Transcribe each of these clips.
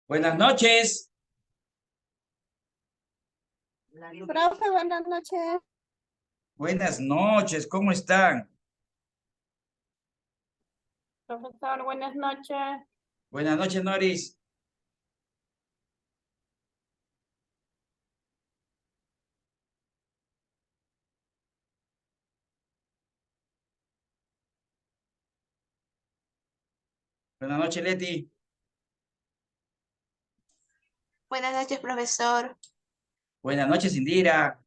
Buenas noches. Profe, buenas noches. Buenas noches, ¿cómo están? Profesor, buenas noches. Buenas noches, Noris. Buenas noches, Leti. Buenas noches, profesor. Buenas noches, Indira.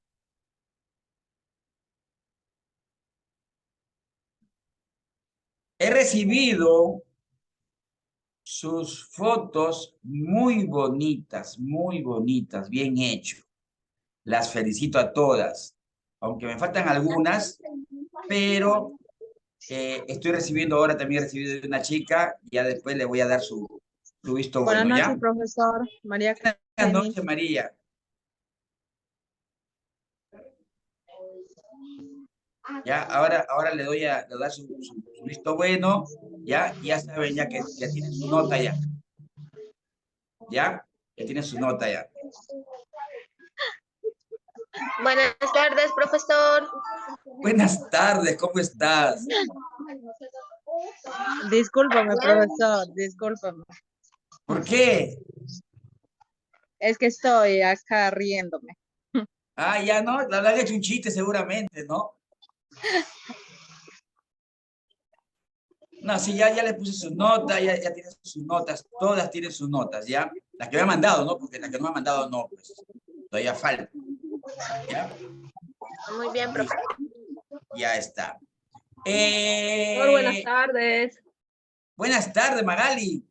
He recibido sus fotos muy bonitas, bien hecho. Las felicito a todas, aunque me faltan algunas, pero estoy recibiendo ahora, también he recibido de una chica, ya después le voy a dar su visto Buenas bueno, ¿ya? noches, profesor. María Buenas Clemis. noches, María. Ya, ahora le doy a dar su visto bueno, ya saben ya que ya tienen su nota ya tienen su nota ya. Buenas tardes, profesor. Buenas tardes, ¿cómo estás? Discúlpame, profesor, discúlpame. ¿Por qué? Es que estoy acá riéndome. Ah, ya no, le han hecho un chiste seguramente, ¿no? No, sí, ya le puse su nota, ya tiene sus notas, todas tienen sus notas, ¿ya? Las que me han mandado, ¿no? Porque las que no me han mandado, no, pues, todavía falta, ¿ya? Muy bien, Listo, profesor. ya está. Buenas tardes. Buenas tardes, Magali.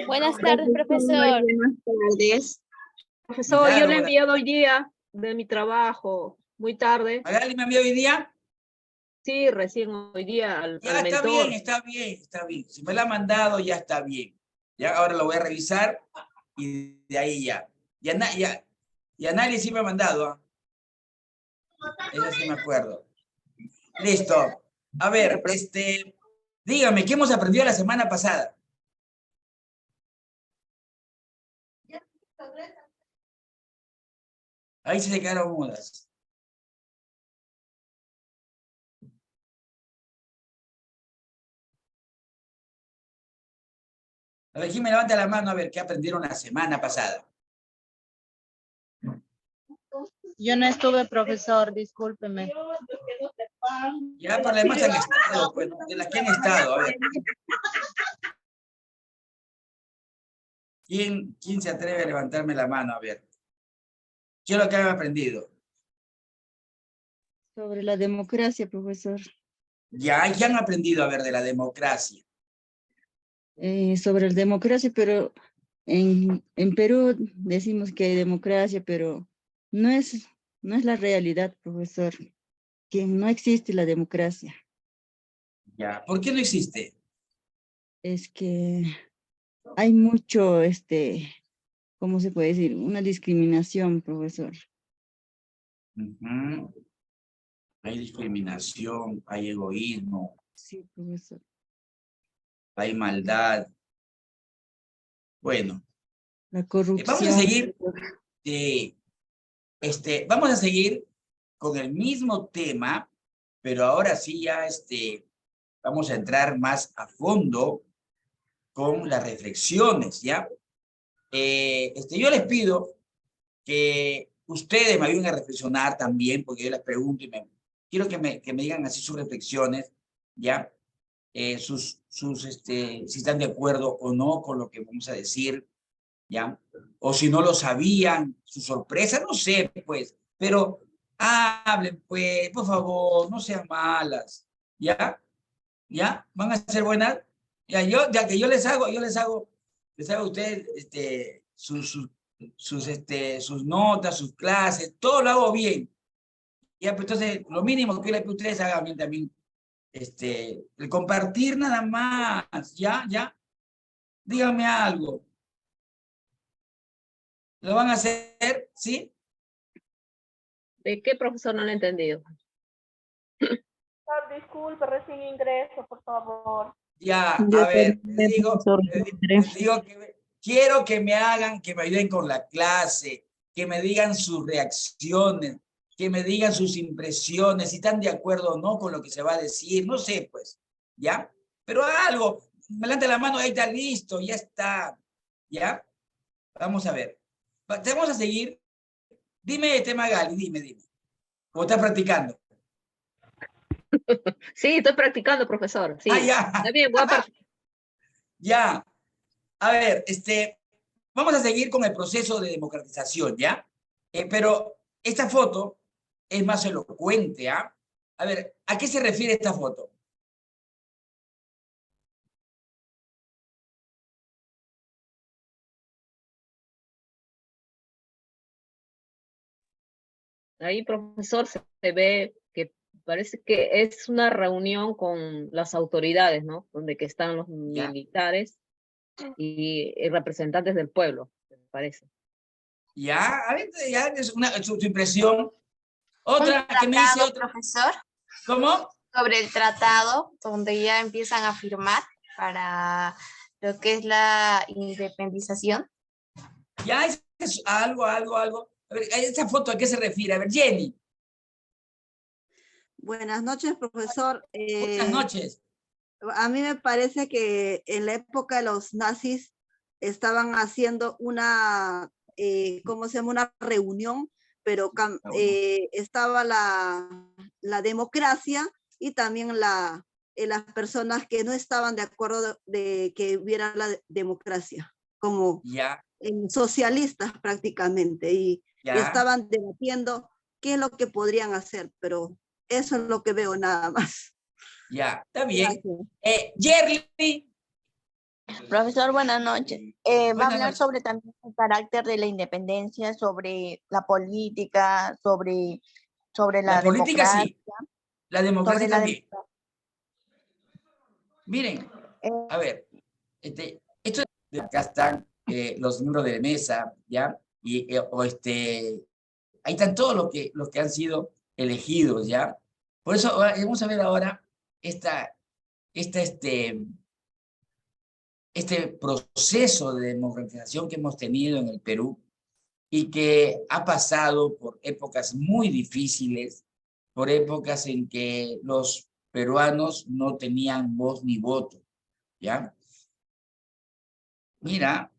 Buenas tardes, profesor. Buenas tardes. Profesor, yo Milagro, le he buenas enviado hoy día de mi trabajo, muy tarde. Magali me envió hoy día. Sí, recién hoy día al Ya está mentor. bien, está bien, está bien. Si me la ha mandado, ya está bien. Ya ahora lo voy a revisar y de ahí ya. Y a nadie sí me ha mandado. ¿Ah? Eso sí me acuerdo. Listo. A ver, dígame, ¿qué hemos aprendido la semana pasada? Ahí se quedaron mudas. A ver, ¿quién me levanta la mano a ver qué aprendieron la semana pasada? Yo no estuve, profesor, discúlpeme. Ya, para las demás han estado, pues, de las que han estado, a ver. ¿Quién se atreve a levantarme la mano? A ver. ¿Qué es lo que han aprendido? Sobre la democracia, profesor. Ya han aprendido a ver de la democracia. Sobre la democracia, pero en Perú decimos que hay democracia, pero no es la realidad, profesor, que no existe la democracia. Ya. ¿Por qué no existe? Es que hay mucho, ¿cómo se puede decir? Una discriminación, profesor. Ujú. Hay discriminación, hay egoísmo, Sí, profesor. hay maldad. Bueno, La vamos a corrupción. seguir, vamos a seguir con el mismo tema, pero ahora sí ya vamos a entrar más a fondo con las reflexiones, ¿ya? Yo les pido que ustedes me ayuden a reflexionar también, porque yo les pregunto y quiero que me digan así sus reflexiones, ¿ya? Si están de acuerdo o no con lo que vamos a decir, ¿ya? O si no lo sabían, su sorpresa, no sé, pues, pero hablen, pues, por favor, no sean malas, ¿ya? ¿Ya? ¿Van a ser buenas? Ya que yo les hago a ustedes, sus notas, sus clases, todo lo hago bien. Ya, pues entonces, lo mínimo que yo les pido a ustedes hagan bien también, el compartir nada más, ya, díganme algo. ¿Lo van a hacer? ¿Sí? ¿De qué profesor no lo he entendido? Disculpe, recién ingreso, por favor. Ya, Yo a ver, también, profesor, les digo quiero que me hagan, que me ayuden con la clase, que me digan sus reacciones, que me digan sus impresiones, si están de acuerdo o no con lo que se va a decir, no sé, pues, ¿ya? Pero algo, me levanta la mano, ahí está listo, ya está, ¿ya? Vamos a ver. Te vamos a seguir. Dime, Magali, dime. ¿Cómo estás practicando? Sí, estoy practicando, profesor. Sí. Ah, ya. Está bien, voy a participar. Ya. A ver, vamos a seguir con el proceso de democratización, ¿ya? Pero esta foto es más elocuente, ¿ah? A ver, ¿a qué se refiere esta foto? Ahí, profesor, se ve que parece que es una reunión con las autoridades, ¿no? Donde que están los Ya. militares y representantes del pueblo, me parece. Ya, a ver, ya es su impresión. Otra que me dice otra. Profesor, ¿Cómo? sobre el tratado, donde ya empiezan a firmar para lo que es la independización. Ya es algo. A ver, esta foto, ¿a qué se refiere? A ver, Jenny. Buenas noches, profesor. Buenas noches. A mí me parece que en la época de los nazis estaban haciendo una, ¿cómo se llama? Una reunión, pero estaba la democracia y también las personas que no estaban de acuerdo de que hubiera la democracia, como Ya, socialistas prácticamente, y ya. estaban debatiendo qué es lo que podrían hacer, pero eso es lo que veo nada más. Ya, está bien. Gracias. Yerli. Profesor, buenas noches. Va a Buenas hablar noches. sobre también el carácter de la independencia, sobre la política, sobre La la política democracia, sí, la democracia sobre la también. democracia. Miren, Eh, a ver, esto acá están los miembros de la mesa, ¿ya? Y, ahí están todos los que han sido elegidos, ¿ya? Por eso vamos a ver ahora este proceso de democratización que hemos tenido en el Perú y que ha pasado por épocas muy difíciles, por épocas en que los peruanos no tenían voz ni voto, ¿ya? Mira,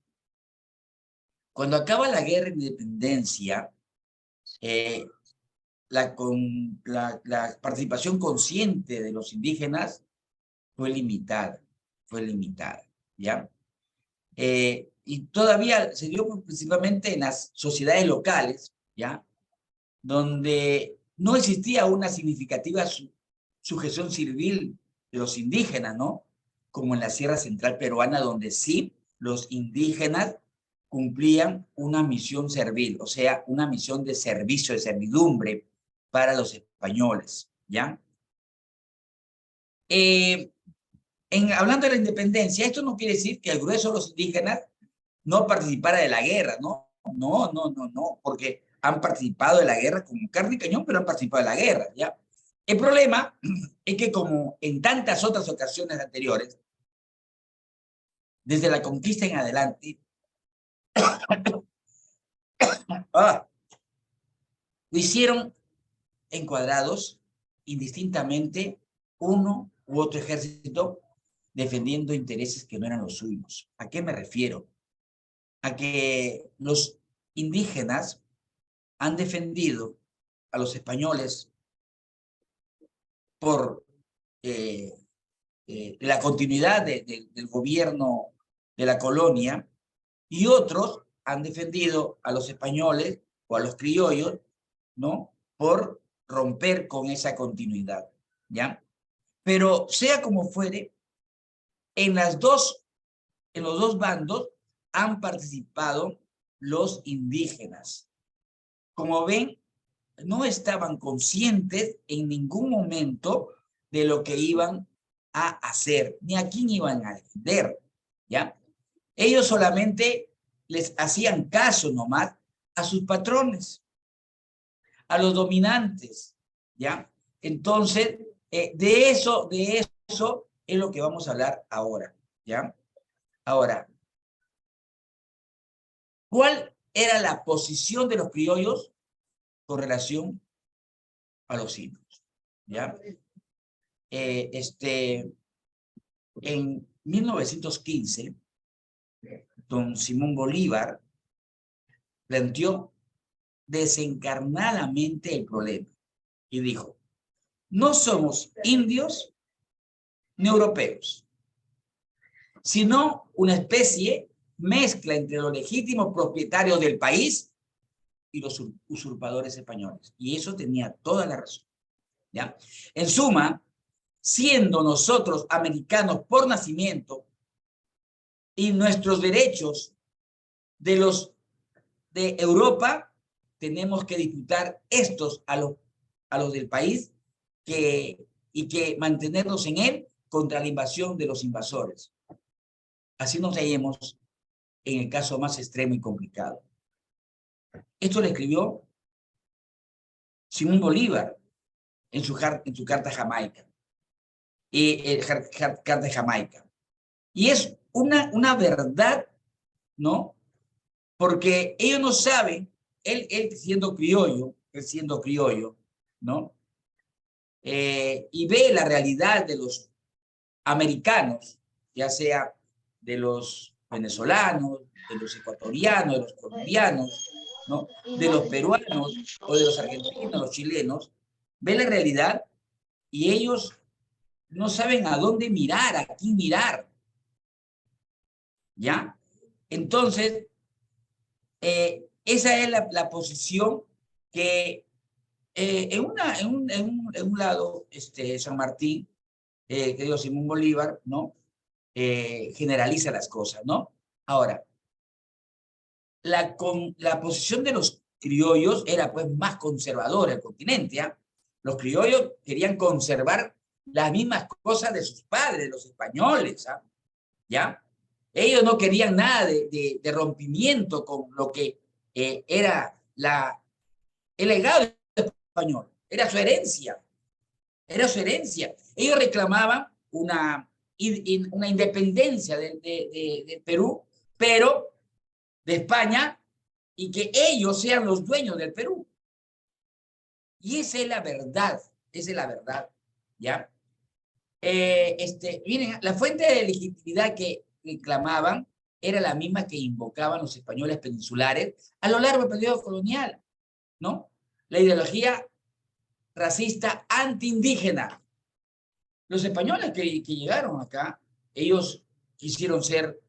cuando acaba la guerra de independencia, la participación consciente de los indígenas fue limitada, ¿ya? Y todavía se dio principalmente en las sociedades locales, ¿ya? Donde no existía una significativa sujeción civil de los indígenas, ¿no? Como en la Sierra Central Peruana, donde sí los indígenas cumplían una misión servil, o sea, una misión de servicio, de servidumbre para los españoles, ¿ya? Hablando de la independencia, esto no quiere decir que el grueso de los indígenas no participara de la guerra, ¿no? No, porque han participado de la guerra como carne y cañón, pero han participado de la guerra, ¿ya? El problema es que, como en tantas otras ocasiones anteriores, desde la conquista en adelante, lo hicieron encuadrados indistintamente uno u otro ejército defendiendo intereses que no eran los suyos. ¿A qué me refiero? A que los indígenas han defendido a los españoles por la continuidad del gobierno de la colonia, y otros han defendido a los españoles o a los criollos, ¿no? Por romper con esa continuidad, ¿ya? Pero sea como fuere, en los dos bandos han participado los indígenas. Como ven, no estaban conscientes en ningún momento de lo que iban a hacer, ni a quién iban a defender, ¿ya? Ellos solamente les hacían caso nomás a sus patrones, a los dominantes, ¿ya? Entonces, de eso es lo que vamos a hablar ahora, ¿ya? Ahora, ¿Cuál era la posición de los criollos con relación a los indios? ¿Ya? En 1915, don Simón Bolívar planteó desencarnadamente el problema y dijo: no somos indios ni europeos, sino una especie mezcla entre los legítimos propietarios del país y los usurpadores españoles. Y eso tenía toda la razón, ¿ya? En suma, siendo nosotros americanos por nacimiento y nuestros derechos de los de Europa, tenemos que disputar estos a los del país y que mantenernos en él contra la invasión de los invasores. Así nos hallemos en el caso más extremo y complicado. Esto lo escribió Simón Bolívar en su carta a Jamaica. Carta de Jamaica. Y es una verdad, ¿no? Porque ellos no saben, él siendo criollo, ¿no? Y ve la realidad de los americanos, ya sea de los venezolanos, de los ecuatorianos, de los colombianos, ¿no? De los peruanos o de los argentinos, los chilenos, ve la realidad y ellos no saben a dónde mirar, a quién mirar. ¿Ya? Entonces, esa es la posición que en un lado, San Martín, querido Simón Bolívar, ¿no? Generaliza las cosas, ¿no? Ahora, la posición de los criollos era pues más conservadora en el continente, ¿eh? Los criollos querían conservar las mismas cosas de sus padres, los españoles, ¿eh? ¿Ya? Ellos no querían nada de rompimiento con lo que era el legado español, era su herencia, Ellos reclamaban una independencia de Perú, pero de España, y que ellos sean los dueños del Perú. Y esa es la verdad, ¿ya? Miren, la fuente de legitimidad que reclamaban era la misma que invocaban los españoles peninsulares a lo largo del periodo colonial, ¿no? La ideología racista antiindígena. Los españoles que llegaron acá, ellos quisieron ser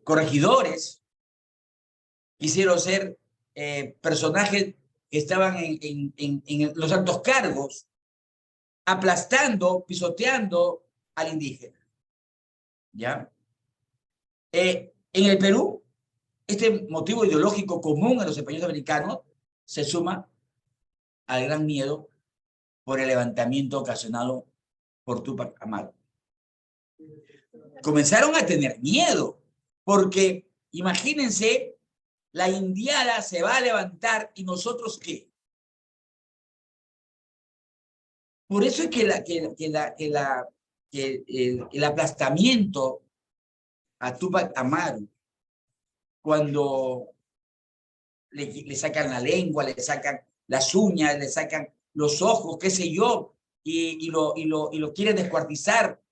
corregidores, quisieron ser personajes que estaban en los altos cargos, aplastando, pisoteando al indígena. ¿Ya? En el Perú, este motivo ideológico común a los españoles americanos se suma al gran miedo por el levantamiento ocasionado por Túpac Amaru. Comenzaron a tener miedo, porque imagínense, la indiada se va a levantar y nosotros ¿qué? Por eso es que el aplastamiento a Túpac Amaru, cuando le sacan la lengua, le sacan las uñas, le sacan los ojos, qué sé yo, y lo quieren descuartizar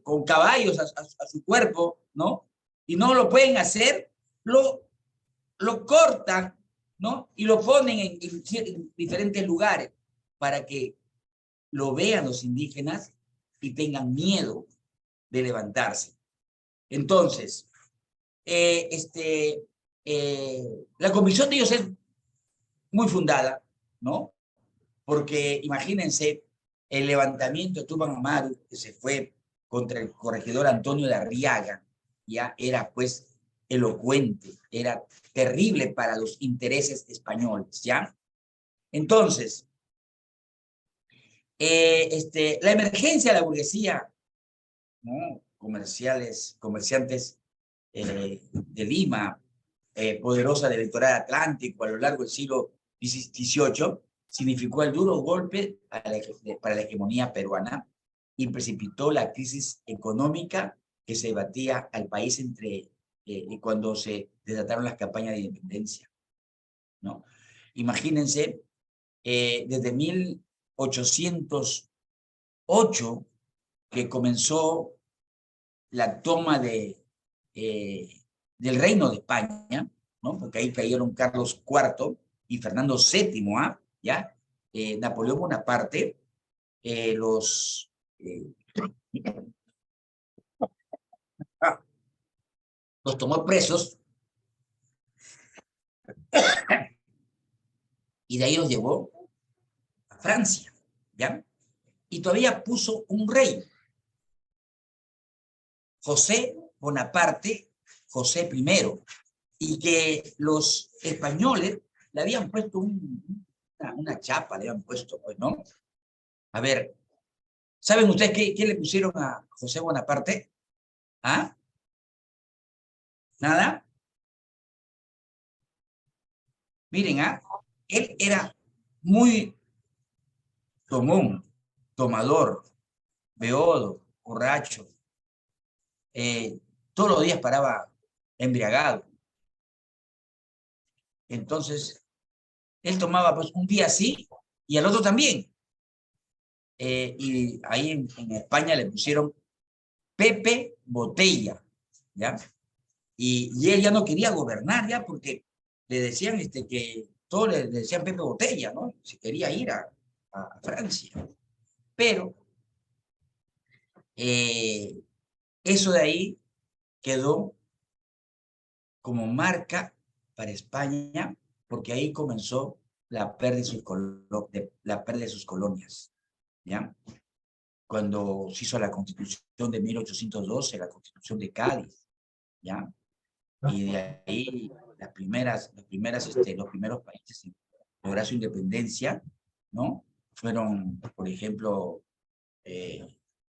con caballos a su cuerpo, ¿no? Y no lo pueden hacer, lo cortan, ¿no? Y lo ponen en diferentes lugares para que lo vean los indígenas y tengan miedo de levantarse. Entonces, la convicción de ellos es muy fundada, ¿no? Porque imagínense el levantamiento de Túpac Amaru, que se fue contra el corregidor Antonio de Arriaga, ya era pues elocuente, era terrible para los intereses españoles, ¿ya? Entonces, la emergencia de la burguesía, ¿no? Comerciantes de Lima, poderosa del litoral atlántico a lo largo del siglo XVIII, significó el duro golpe para la hegemonía peruana y precipitó la crisis económica que se batía al país cuando se desataron las campañas de independencia, ¿no? Imagínense, desde 1808 que comenzó la toma del Reino de España, ¿no? Porque ahí cayeron Carlos IV y Fernando VII, ¿ya? Napoleón Bonaparte los tomó presos y de ahí los llevó a Francia, ¿ya? Y todavía puso un rey, José Bonaparte, José I, y que los españoles le habían puesto una chapa, le habían puesto, pues, ¿no? A ver, ¿saben ustedes qué le pusieron a José Bonaparte? ¿Ah? ¿Nada? Miren, él era muy tomón, tomador, beodo, borracho. Todos los días paraba embriagado. Entonces, él tomaba pues un día sí y al otro también. Y ahí en España le pusieron Pepe Botella, ¿ya? Y él ya no quería gobernar, ya, porque le decían que todos le decían Pepe Botella, ¿no? Se quería ir a Francia. Pero eso de ahí quedó como marca para España, porque ahí comenzó la pérdida de sus colonias, ¿ya? Cuando se hizo la Constitución de 1812, la Constitución de Cádiz, ¿ya? Y de ahí los primeros países en lograr su independencia, ¿no? Fueron, por ejemplo,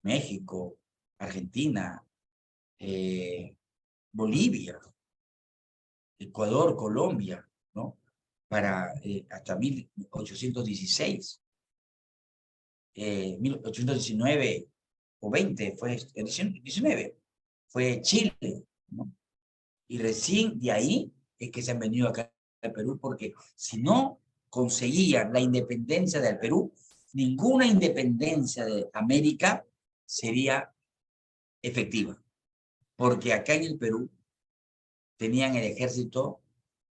México, Argentina, Bolivia, Ecuador, Colombia, ¿no? Hasta 1816. 1819 o 20, fue 19, fue Chile, ¿no? Y recién de ahí es que se han venido acá al Perú, porque si no conseguían la independencia del Perú, ninguna independencia de América sería efectiva, porque acá en el Perú tenían el ejército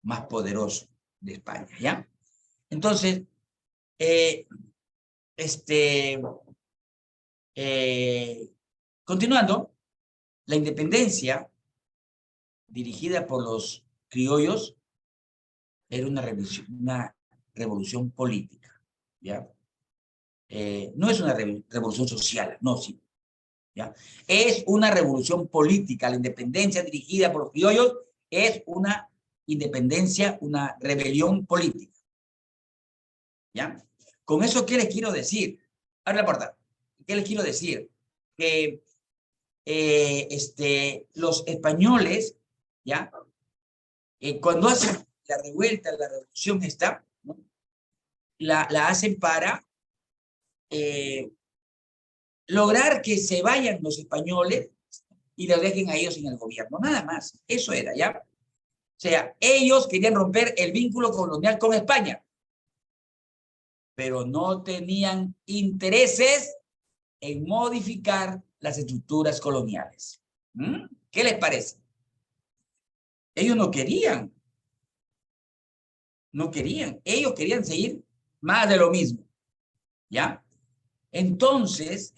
más poderoso de España, ¿ya? Entonces, continuando, la independencia dirigida por los criollos era una revolución política, ¿ya? No es una revolución social, no, sí, ¿ya? Es una revolución política. La independencia dirigida por los criollos es una independencia, una rebelión política, ¿ya? Con eso, ¿qué les quiero decir? Abre la puerta. ¿Qué les quiero decir? Que los españoles, ¿ya? Cuando hacen la revuelta, la revolución esta, ¿no? la hacen para lograr que se vayan los españoles y los dejen a ellos en el gobierno. Nada más. Eso era, ¿ya? O sea, ellos querían romper el vínculo colonial con España, pero no tenían intereses en modificar las estructuras coloniales. ¿Qué les parece? Ellos no querían. No querían. Ellos querían seguir más de lo mismo, ¿ya? Entonces,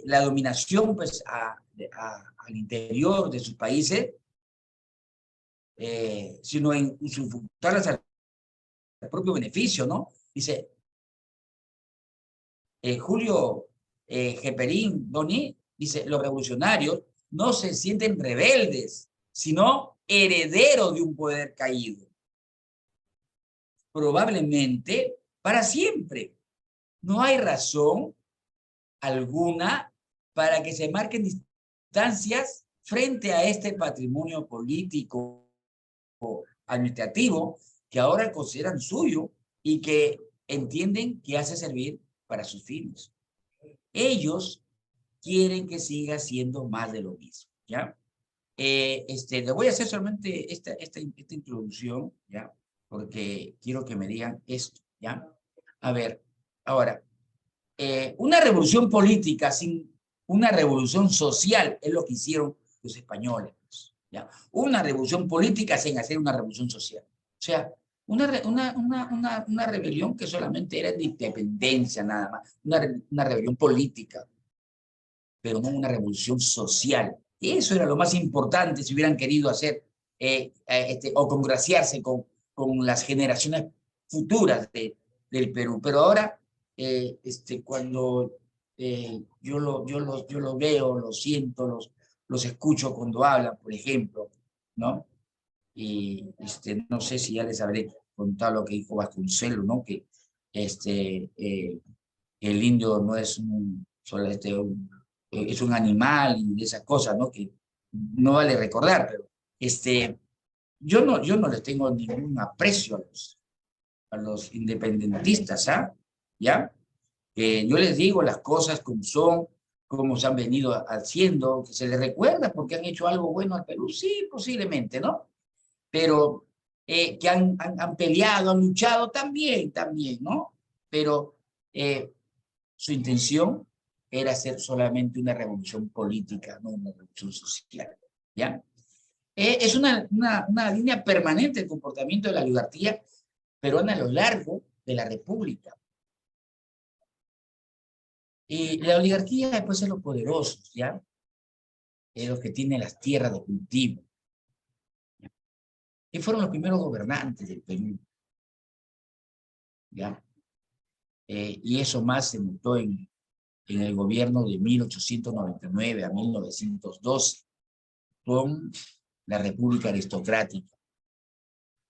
la dominación, pues, al interior de sus países, sino en usufructarlas al propio beneficio, ¿no? Dice Julio Geperín Boni, dice, los revolucionarios no se sienten rebeldes, sino herederos de un poder caído. Probablemente para siempre. No hay razón alguna para que se marquen distancias frente a este patrimonio político administrativo que ahora consideran suyo y que entienden que hace servir para sus fines. Ellos quieren que siga siendo más de lo mismo, ¿ya? Le voy a hacer solamente esta introducción, ¿ya? Porque quiero que me digan esto, ¿ya? A ver, ahora, una revolución política sin una revolución social es lo que hicieron los españoles, ¿ya? Una revolución política sin hacer una revolución social. O sea, una rebelión que solamente era de independencia nada más, una rebelión política, pero no una revolución social. Y eso era lo más importante si hubieran querido hacer o congraciarse con las generaciones futuras del Perú. Pero ahora, cuando yo lo veo, lo siento, los escucho cuando hablan, por ejemplo, ¿no? Y no sé si ya les habré contado lo que dijo Vasconcelos, ¿no? Que el indio no es es un animal y esas cosas, ¿no? Que no vale recordar, pero yo no les tengo ningún aprecio a los independentistas, ¿ah? ¿Ya? Yo les digo las cosas como son, como se han venido haciendo, que se les recuerda porque han hecho algo bueno al Perú, sí, posiblemente, ¿no? Pero que han peleado, han luchado también, ¿no? Pero su intención era hacer solamente una revolución política, no una revolución social, ¿ya? Es una línea permanente del comportamiento de la oligarquía peruana a lo largo de la República. Y la oligarquía después es los poderosos, ¿ya? Es los que tienen las tierras de cultivo. Y fueron los primeros gobernantes del Perú, ¿ya? Y eso más se notó en el gobierno de 1899 a 1912, con la República Aristocrática,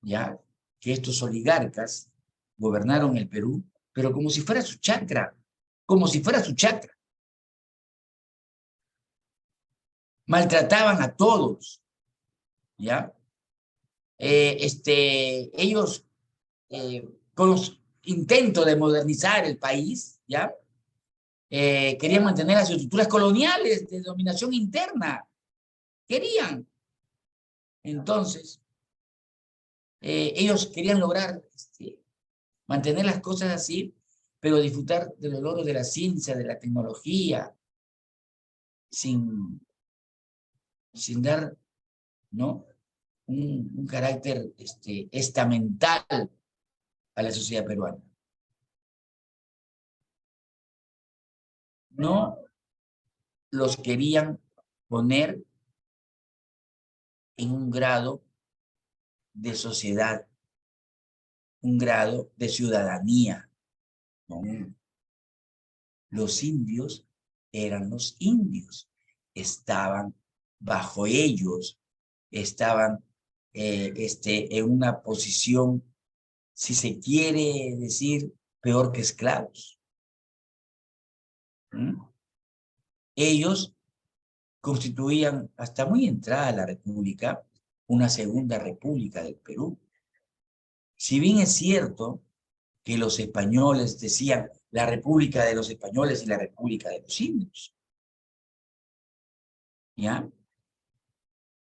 ¿ya? Que estos oligarcas gobernaron el Perú, pero como si fuera su chacra, Maltrataban a todos, ¿ya? Ellos, con los intentos de modernizar el país, ¿ya? Querían mantener las estructuras coloniales de dominación interna. Querían. Entonces, ellos querían lograr mantener las cosas así, pero disfrutar de los logros de la ciencia, de la tecnología, sin dar, ¿no? un carácter estamental a la sociedad peruana. No los querían poner en un grado de sociedad, un grado de ciudadanía. No. Los indios eran los indios, estaban bajo ellos, estaban en una posición, si se quiere decir, peor que esclavos. Ellos constituían, hasta muy entrada la República, una segunda República del Perú. Si bien es cierto que los españoles decían la República de los Españoles y la República de los Indios, ¿ya?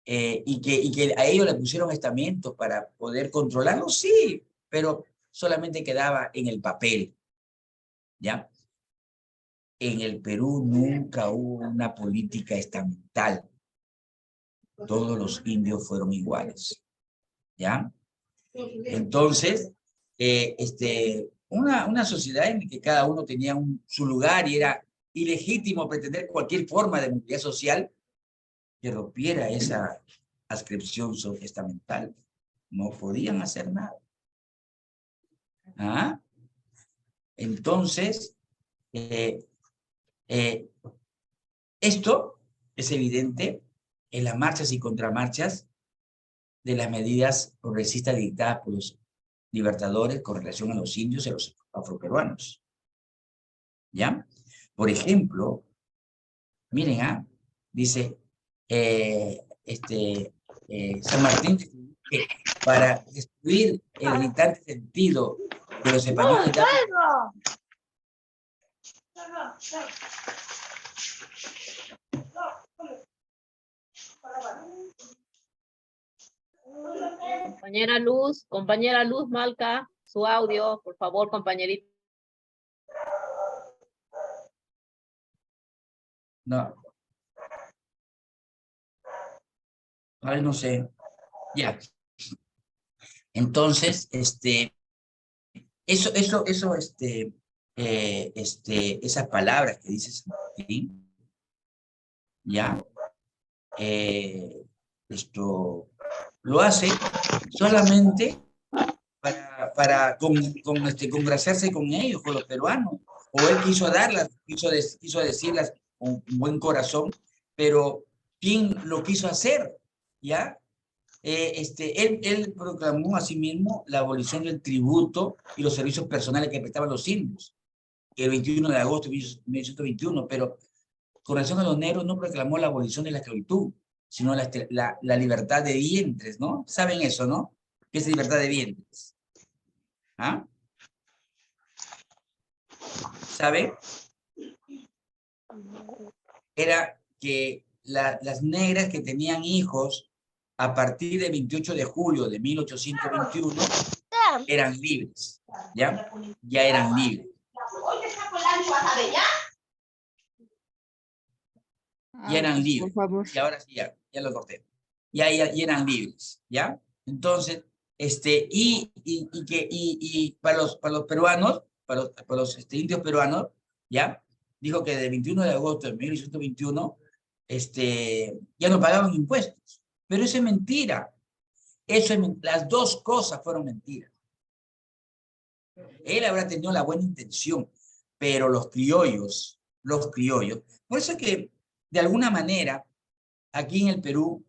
Y que a ellos le pusieron estamentos para poder controlarlo, sí, pero solamente quedaba en el papel, ¿ya? En el Perú nunca hubo una política estamental. Todos los indios fueron iguales, ¿ya? Entonces, una sociedad en la que cada uno tenía su lugar y era ilegítimo pretender cualquier forma de movilidad social que rompiera esa adscripción estamental. No podían hacer nada. ¿Ah? Entonces, esto es evidente en las marchas y contramarchas de las medidas progresistas dictadas por los libertadores con relación a los indios y a los afroperuanos. ¿Ya? Por ejemplo, miren, dice, San Martín para destruir el irritante sentido de los españoles. Compañera Luz Malca, su audio, por favor, compañerita. No. Ay, no sé. Ya. Entonces, esas palabras que dice San Martín, ya, esto lo hace solamente para congraciarse con ellos, con los peruanos, o él quiso darlas, quiso decirlas con un buen corazón, pero ¿quién lo quiso hacer? ¿Ya? Él proclamó a sí mismo la abolición del tributo y los servicios personales que prestaban los indios, el 21 de agosto de 1821, pero con relación a los negros no proclamó la abolición de la esclavitud, sino la libertad de vientres, ¿no? ¿Saben eso, no? ¿Qué es libertad de vientres? ¿Ah? ¿Sabe? Era que las negras que tenían hijos a partir del 28 de julio de 1821 eran libres, ¿ya? Ya eran libres. Ya eran libres. Por favor. Y ahora sí, ya lo corté. Ya eran libres, ¿ya? Entonces, y para los peruanos, para los indios peruanos, ¿ya? Dijo que del 21 de agosto de 1821, ya no pagaban impuestos. Pero eso es mentira. Las dos cosas fueron mentiras. Él habrá tenido la buena intención, pero los criollos, por eso es que, de alguna manera, aquí en el Perú,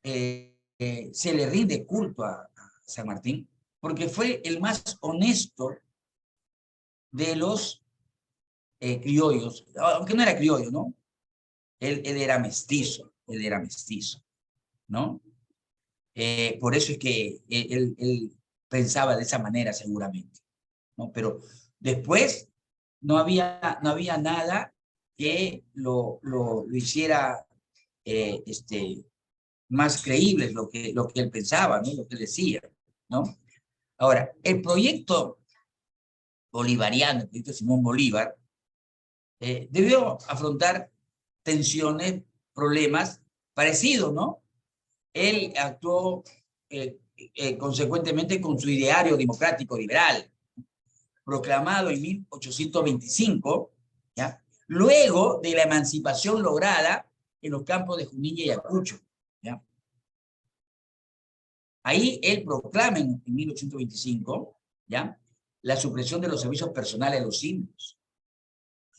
se le rinde culto a San Martín, porque fue el más honesto de los criollos, aunque no era criollo, ¿no? Él era mestizo, ¿no? Por eso es que él pensaba de esa manera seguramente, ¿no? Pero después no había nada que lo hiciera más creíble lo que él pensaba, ¿no? Lo que decía, ¿no? Ahora, el proyecto bolivariano, el proyecto Simón Bolívar, debió afrontar tensiones, problemas parecidos, ¿no? Él actuó consecuentemente con su ideario democrático liberal, proclamado en 1825, ¿ya? Luego de la emancipación lograda en los campos de Junín y Ayacucho, ¿ya? Ahí él proclama en 1825, ¿ya? La supresión de los servicios personales de los indios,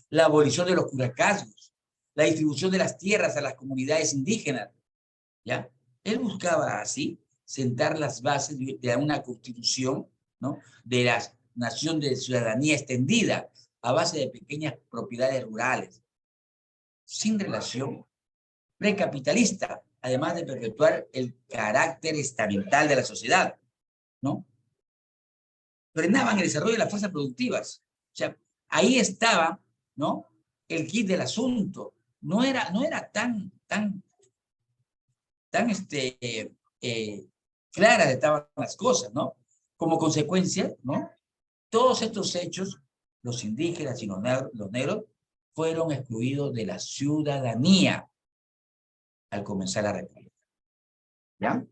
la abolición de los curacazgos, la distribución de las tierras a las comunidades indígenas, ¿ya? Él buscaba así sentar las bases de una constitución, ¿no? De la nación de ciudadanía extendida a base de pequeñas propiedades rurales, sin relación, precapitalista, además de perpetuar el carácter estamental de la sociedad, ¿no? Frenaban el desarrollo de las fuerzas productivas. O sea, ahí estaba, ¿no? El kit del asunto. No era tan claras estaban las cosas, ¿no? Como consecuencia, ¿no? Todos estos hechos, los indígenas y los negros, fueron excluidos de la ciudadanía al comenzar la República. ¿Ya?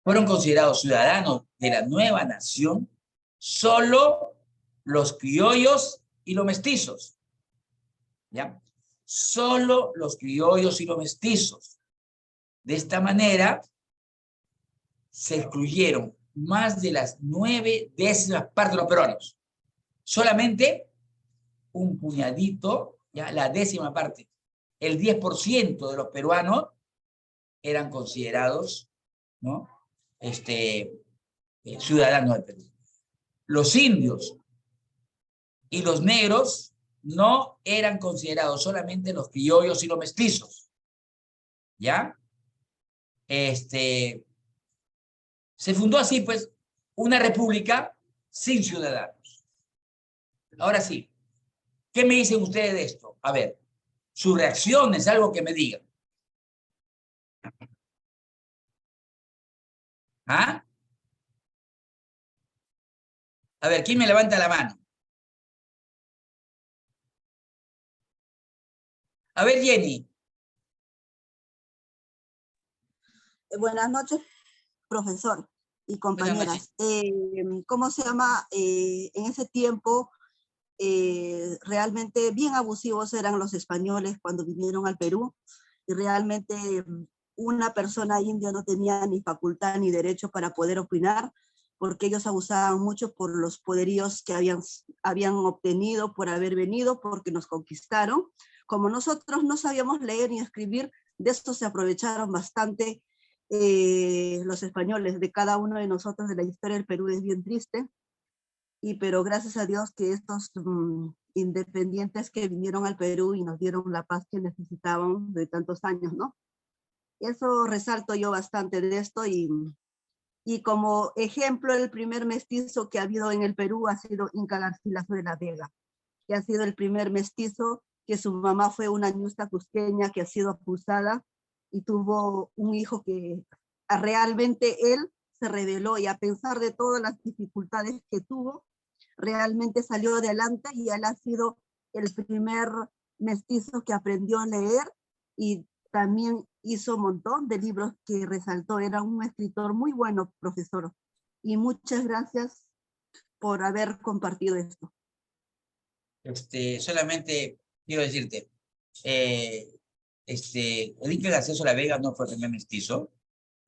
Fueron considerados ciudadanos de la nueva nación solo los criollos y los mestizos. ¿Ya? Solo los criollos y los mestizos. De esta manera, se excluyeron más de las 9/10 partes de los peruanos. Solamente un puñadito, ya la 10ª parte, el 10% de los peruanos eran considerados, ¿no? Ciudadanos del Perú. Los indios y los negros no eran considerados, solamente los criollos y los mestizos. ¿Ya? se fundó así, pues, una república sin ciudadanos. Ahora sí, ¿qué me dicen ustedes de esto? A ver, su reacción es algo que me digan. ¿Ah? A ver, ¿quién me levanta la mano? A ver, Jenny. Buenas noches, profesor y Buenas compañeras. noches. ¿Cómo se llama? En ese tiempo, realmente bien abusivos eran los españoles cuando vinieron al Perú, y realmente una persona india no tenía ni facultad ni derecho para poder opinar, porque ellos abusaban mucho por los poderíos que habían obtenido por haber venido, porque nos conquistaron. Como nosotros no sabíamos leer ni escribir, de esto se aprovecharon bastante los españoles. De cada uno de nosotros, de la historia del Perú es bien triste, pero gracias a Dios que estos independientes que vinieron al Perú y nos dieron la paz que necesitaban de tantos años, ¿no? Eso resalto yo bastante de esto, y como ejemplo, el primer mestizo que ha habido en el Perú ha sido Inca Garcilaso de la Vega, que ha sido el primer mestizo, que su mamá fue una ñusta cusqueña que ha sido acusada y tuvo un hijo que realmente él se rebeló, y a pesar de todas las dificultades que tuvo, realmente salió adelante, y él ha sido el primer mestizo que aprendió a leer, y también hizo un montón de libros que resaltó. Era un escritor muy bueno, profesor, y muchas gracias por haber compartido esto. Solamente quiero decirte, el Inca Garcilaso de la Vega no fue el primer mestizo.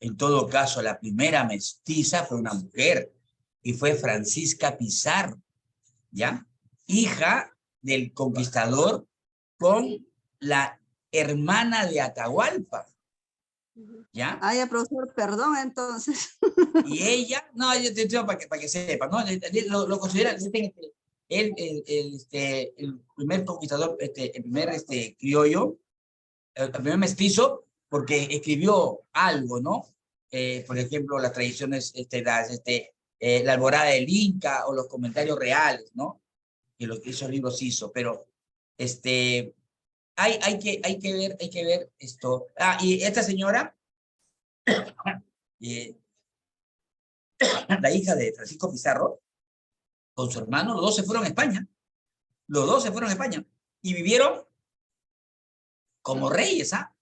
En todo caso, la primera mestiza fue una mujer, y fue Francisca Pizarro, ¿ya? Hija del conquistador con la hermana de Atahualpa, ¿ya? Ay, profesor, perdón, entonces. Y ella, no, yo te digo para que sepa, ¿no? Lo considera, el primer conquistador, el primer criollo, el primer mestizo, porque escribió algo, ¿no? Por ejemplo, las tradiciones, la alborada del Inca, o los comentarios reales, ¿no? Que esos libros hizo, pero hay que ver esto. Ah, y esta señora, la hija de Francisco Pizarro, con su hermano, los dos se fueron a España. Los dos se fueron a España y vivieron como reyes, ¿ah?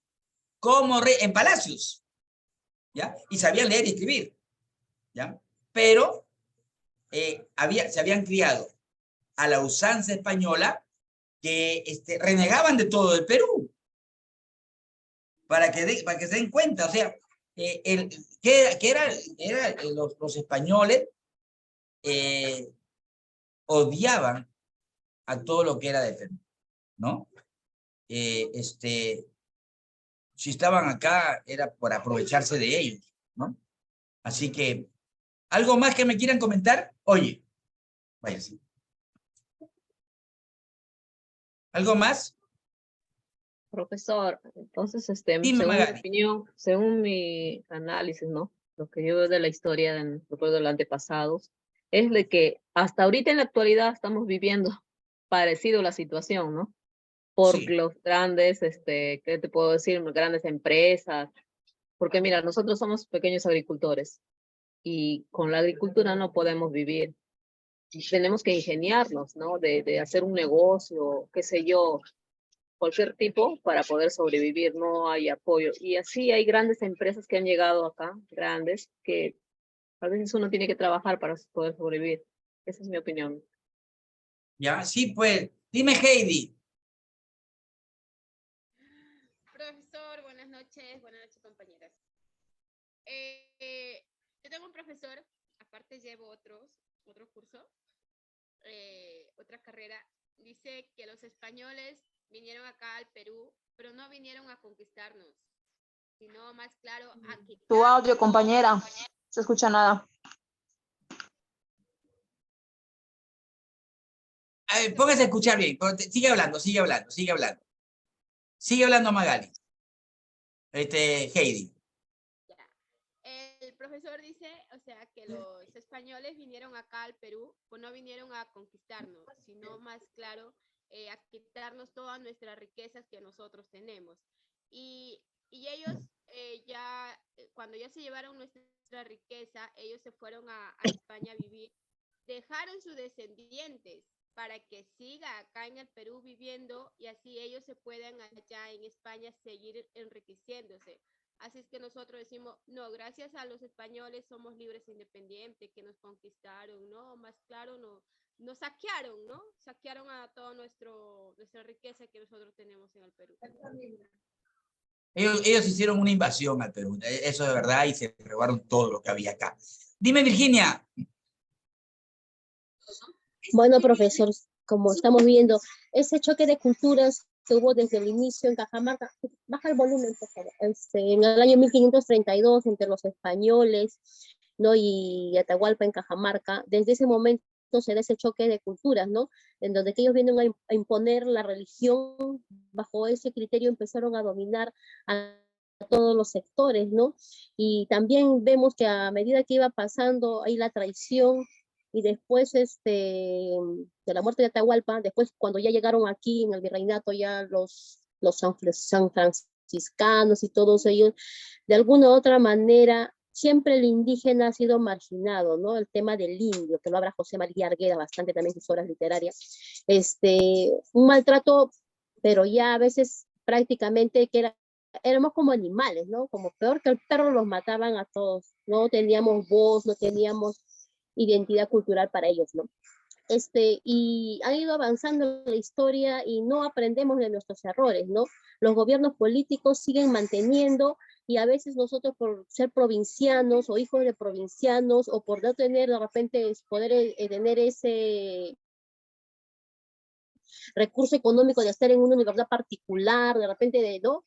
Como reyes, en palacios, ¿ya? Y sabían leer y escribir, ¿ya? Pero se habían criado a la usanza española, que renegaban de todo el Perú, para que se den cuenta. O sea, los españoles odiaban a todo lo que era de Perú, ¿no? Si estaban acá era por aprovecharse de ellos, ¿no? Así que, ¿algo más que me quieran comentar? Oye, vaya así. ¿Algo más? Profesor, entonces, Dime, según mi Magali. opinión, según mi análisis, ¿no? Lo que yo veo de la historia de los antepasados, es de que hasta ahorita en la actualidad estamos viviendo parecido a la situación, ¿no? Por Sí. los grandes, ¿qué te puedo decir? Grandes empresas. Porque mira, nosotros somos pequeños agricultores y con la agricultura no podemos vivir. Tenemos que ingeniarnos, ¿no? De hacer un negocio, qué sé yo, cualquier tipo para poder sobrevivir. No hay apoyo. Y así hay grandes empresas que han llegado acá, grandes, que a veces uno tiene que trabajar para poder sobrevivir. Esa es mi opinión. Ya, sí, pues. Dime, Heidi. Profesor, buenas noches compañeras. Yo tengo un profesor, aparte llevo otro curso, otra carrera. Dice que los españoles vinieron acá al Perú, pero no vinieron a conquistarnos, sino más claro a quitar. Tu audio, compañera, no se escucha nada. Póngase a escuchar bien. Sigue hablando. Sigue hablando, Magali. Heidi. profesor dice, o sea, que los españoles vinieron acá al Perú, pues no vinieron a conquistarnos, sino más claro, a quitarnos todas nuestras riquezas que nosotros tenemos. Y ellos cuando ya se llevaron nuestra riqueza, ellos se fueron a España a vivir, dejaron sus descendientes para que siga acá en el Perú viviendo y así ellos se puedan allá en España seguir enriqueciéndose. Así es que nosotros decimos, no, gracias a los españoles somos libres e independientes, que nos conquistaron, ¿no? Más claro, nos saquearon, ¿no? Saquearon a toda nuestra riqueza que nosotros tenemos en el Perú. Ellos hicieron una invasión al Perú, eso de verdad, y se robaron todo lo que había acá. Dime, Virginia. Bueno, profesor, como estamos viendo, ese choque de culturas que hubo desde el inicio en Cajamarca, baja el volumen, por favor, en el año 1532 entre los españoles, ¿no? Y Atahualpa en Cajamarca, desde ese momento se da ese choque de culturas, ¿no? En donde ellos vienen a imponer la religión, bajo ese criterio empezaron a dominar a todos los sectores, ¿no? Y también vemos que a medida que iba pasando ahí la traición, y después de la muerte de Atahualpa, después cuando ya llegaron aquí en el virreinato ya los San Franciscanos y todos ellos, de alguna u otra manera, siempre el indígena ha sido marginado, ¿no? El tema del indio, que lo habla José María Argueda bastante también en sus obras literarias, un maltrato, pero ya a veces prácticamente que éramos como animales, ¿no? Como peor que el perro los mataban a todos, no teníamos voz, no teníamos identidad cultural para ellos, ¿no? Y han ido avanzando en la historia y no aprendemos de nuestros errores, ¿no? Los gobiernos políticos siguen manteniendo y a veces nosotros por ser provincianos o hijos de provincianos o por no tener de repente poder tener ese recurso económico de estar en una universidad particular, de repente ¿no?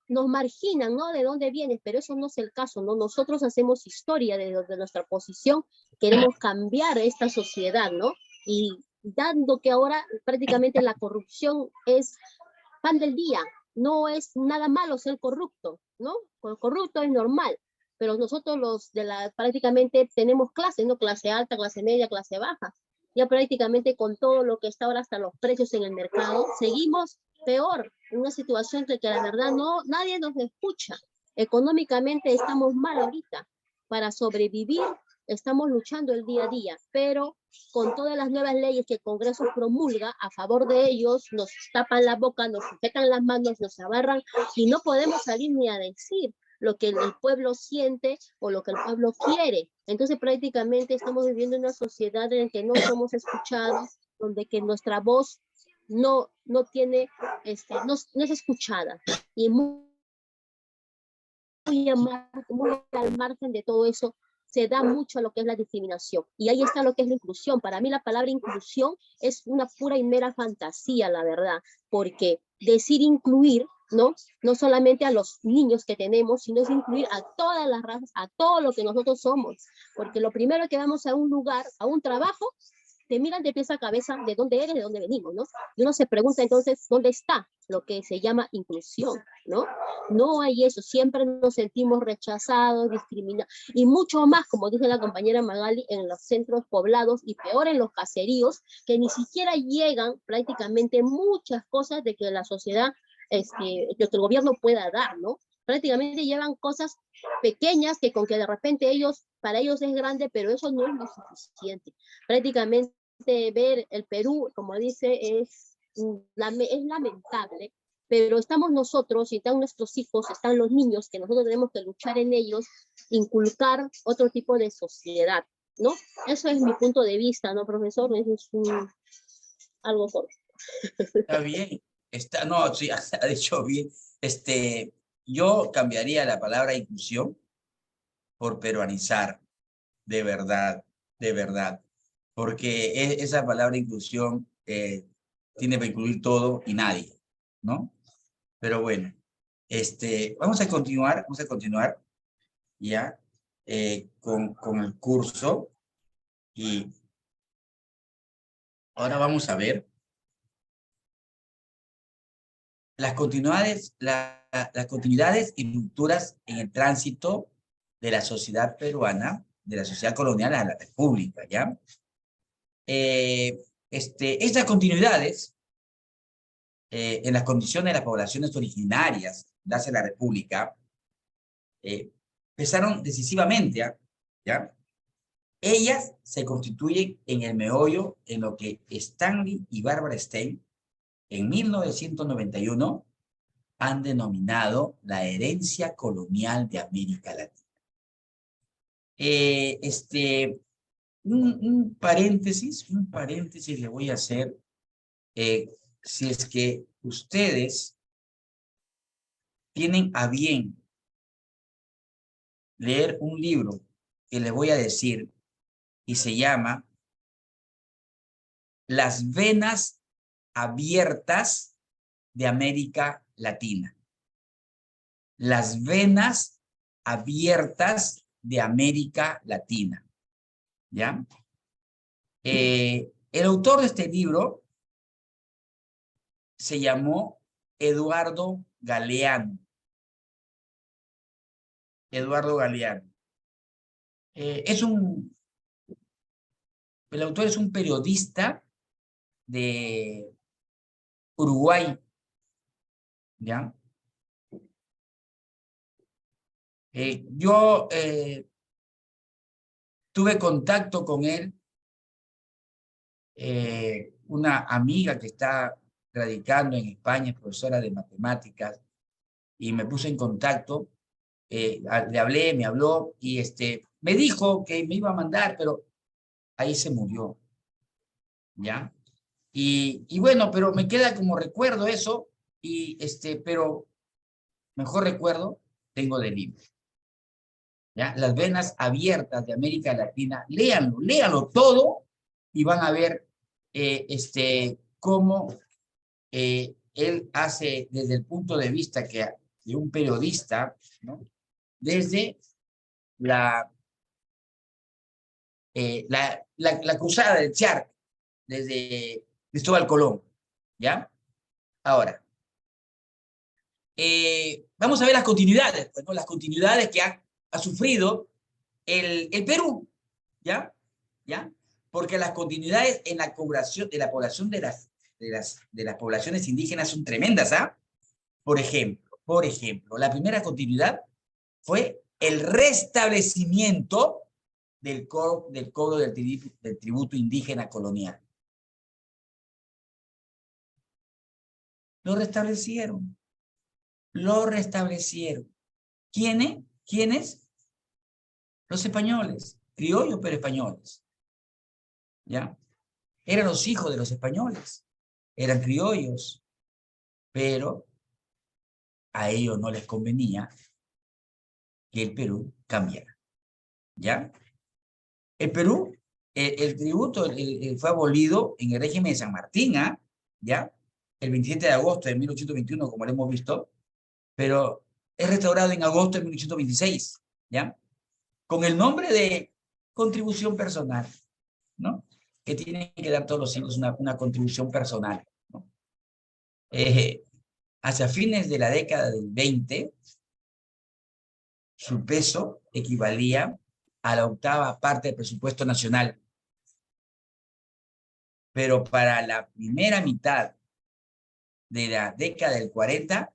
Nos marginan, ¿no? ¿De dónde vienes? Pero eso no es el caso, ¿no? Nosotros hacemos historia de nuestra posición, queremos cambiar esta sociedad, ¿no? Y dando que ahora prácticamente la corrupción es pan del día, no es nada malo ser corrupto, ¿no? Corrupto es normal, pero nosotros prácticamente tenemos clases, ¿no? Clase alta, clase media, clase baja. Ya prácticamente con todo lo que está ahora hasta los precios en el mercado, seguimos peor, en una situación que la verdad nadie nos escucha. Económicamente estamos mal ahorita. Para sobrevivir estamos luchando el día a día, pero con todas las nuevas leyes que el Congreso promulga a favor de ellos, nos tapan la boca, nos sujetan las manos, nos agarran y no podemos salir ni a decir lo que el pueblo siente o lo que el pueblo quiere. Entonces prácticamente estamos viviendo en una sociedad en la que no somos escuchados, donde que nuestra voz no tiene, no es escuchada. Y muy al margen de todo eso, se da mucho a lo que es la discriminación. Y ahí está lo que es la inclusión. Para mí la palabra inclusión es una pura y mera fantasía, la verdad, porque decir incluir, ¿no? No solamente a los niños que tenemos, sino es incluir a todas las razas, a todo lo que nosotros somos. Porque lo primero que vamos a un lugar, a un trabajo, te miran de pies a cabeza de dónde eres, de dónde venimos, ¿no? Y uno se pregunta entonces, ¿dónde está lo que se llama inclusión, ¿no? No hay eso, siempre nos sentimos rechazados, discriminados, y mucho más, como dice la compañera Magali, en los centros poblados y peor en los caseríos, que ni siquiera llegan prácticamente muchas cosas de que la sociedad, que el gobierno pueda dar, ¿no? Prácticamente llevan cosas pequeñas que con que de repente para ellos es grande, pero eso no es lo suficiente. Prácticamente ver el Perú, como dice, es lamentable, pero estamos nosotros, y están nuestros hijos, están los niños, que nosotros tenemos que luchar en ellos, inculcar otro tipo de sociedad, ¿no? Eso es mi punto de vista, ¿no, profesor? Eso es algo corto. Está bien. No, sí, ha dicho bien. Yo cambiaría la palabra inclusión por peruanizar, de verdad, porque esa palabra inclusión tiene que incluir todo y nadie, ¿no? Pero bueno, vamos a continuar ya con el curso y ahora vamos a ver las continuidades y rupturas en el tránsito de la sociedad peruana, de la sociedad colonial a la república, ¿ya? Estas continuidades en las condiciones de las poblaciones originarias de la república pesaron decisivamente, ¿ya? Ellas se constituyen en el meollo en lo que Stanley y Barbara Stein en 1991 han denominado la herencia colonial de América Latina. Un paréntesis le voy a hacer. Si es que ustedes tienen a bien leer un libro que les voy a decir y se llama Las venas abiertas de América Latina. Las venas abiertas de América Latina. ¿Ya? El autor de este libro se llamó Eduardo Galeano. Eduardo Galeano. El autor es un periodista de Uruguay. ¿Ya? Yo tuve contacto con él, una amiga que está radicando en España, es profesora de matemáticas, y me puse en contacto, le hablé, me habló, y me dijo que me iba a mandar, pero ahí se murió, ¿ya? Y bueno, pero me queda como recuerdo eso, pero mejor recuerdo tengo del libro. ¿Ya? Las venas abiertas de América Latina, léanlo todo y van a ver cómo él hace desde el punto de vista de un periodista, ¿no? Desde la cruzada del Charco, desde Cristóbal Colón, ¿ya? Ahora, vamos a ver las continuidades, pues, ¿no? Las continuidades que ha sufrido el Perú, ¿ya? Porque las continuidades en la población de las poblaciones indígenas son tremendas, ¿ah? Por ejemplo, la primera continuidad fue el restablecimiento del cobro del tributo indígena colonial. Lo restablecieron. ¿Quiénes? Los españoles, criollos pero españoles. ¿Ya? Eran los hijos de los españoles, eran criollos, pero a ellos no les convenía que el Perú cambiara. ¿Ya? El Perú, el tributo fue abolido en el régimen de San Martín, ¿ya? El 27 de agosto de 1821, como lo hemos visto, pero es restaurado en agosto de 1826, ¿ya? Con el nombre de contribución personal, ¿no? Que tienen que dar todos los hijos una contribución personal, ¿no? Hacia fines de la década del 20, su peso equivalía a la 8ª parte del presupuesto nacional. Pero para la primera mitad de la década del 40,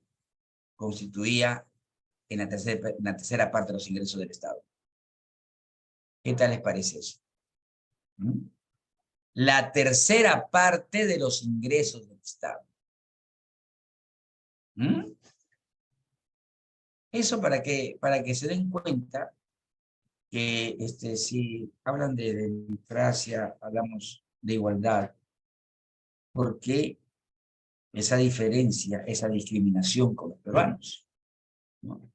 constituía en la tercera parte de los ingresos del Estado. ¿Qué tal les parece eso? La tercera parte de los ingresos del Estado. Eso para que se den cuenta que si hablan de democracia, hablamos de igualdad. ¿Por qué esa diferencia, esa discriminación con los peruanos? ¿No?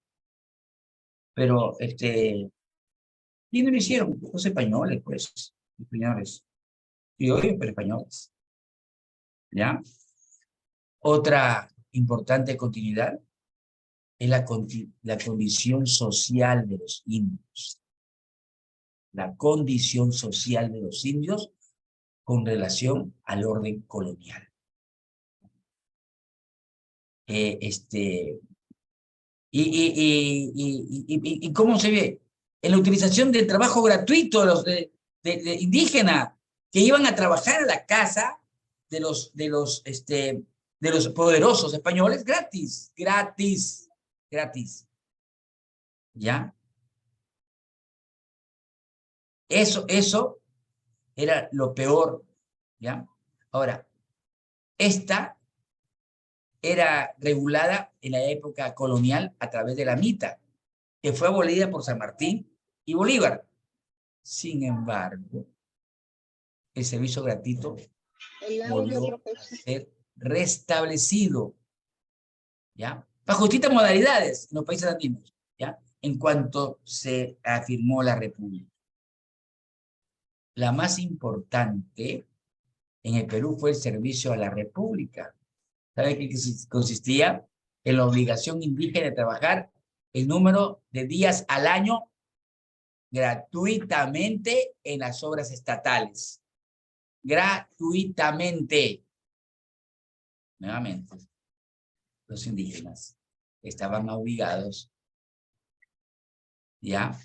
Pero, ¿quiénes lo hicieron? Los españoles, pues, españoles. Y hoy, pero españoles. ¿Ya? Otra importante continuidad es la condición social de los indios. La condición social de los indios con relación al orden colonial. ¿Y cómo se ve? en la utilización del trabajo gratuito de los de indígenas que iban a trabajar a la casa de los poderosos españoles gratis. ¿Ya? Eso era lo peor, ¿ya? Ahora, esta era regulada en la época colonial a través de la mita, que fue abolida por San Martín y Bolívar. Sin embargo, el servicio gratuito volvió a ser restablecido, ¿ya? Bajo distintas modalidades en los países andinos, ¿ya? En cuanto se afirmó la República. La más importante en el Perú fue el servicio a la República. ¿Sabe qué consistía? En la obligación indígena de trabajar el número de días al año gratuitamente en las obras estatales. Gratuitamente. Nuevamente, los indígenas estaban obligados, ¿ya?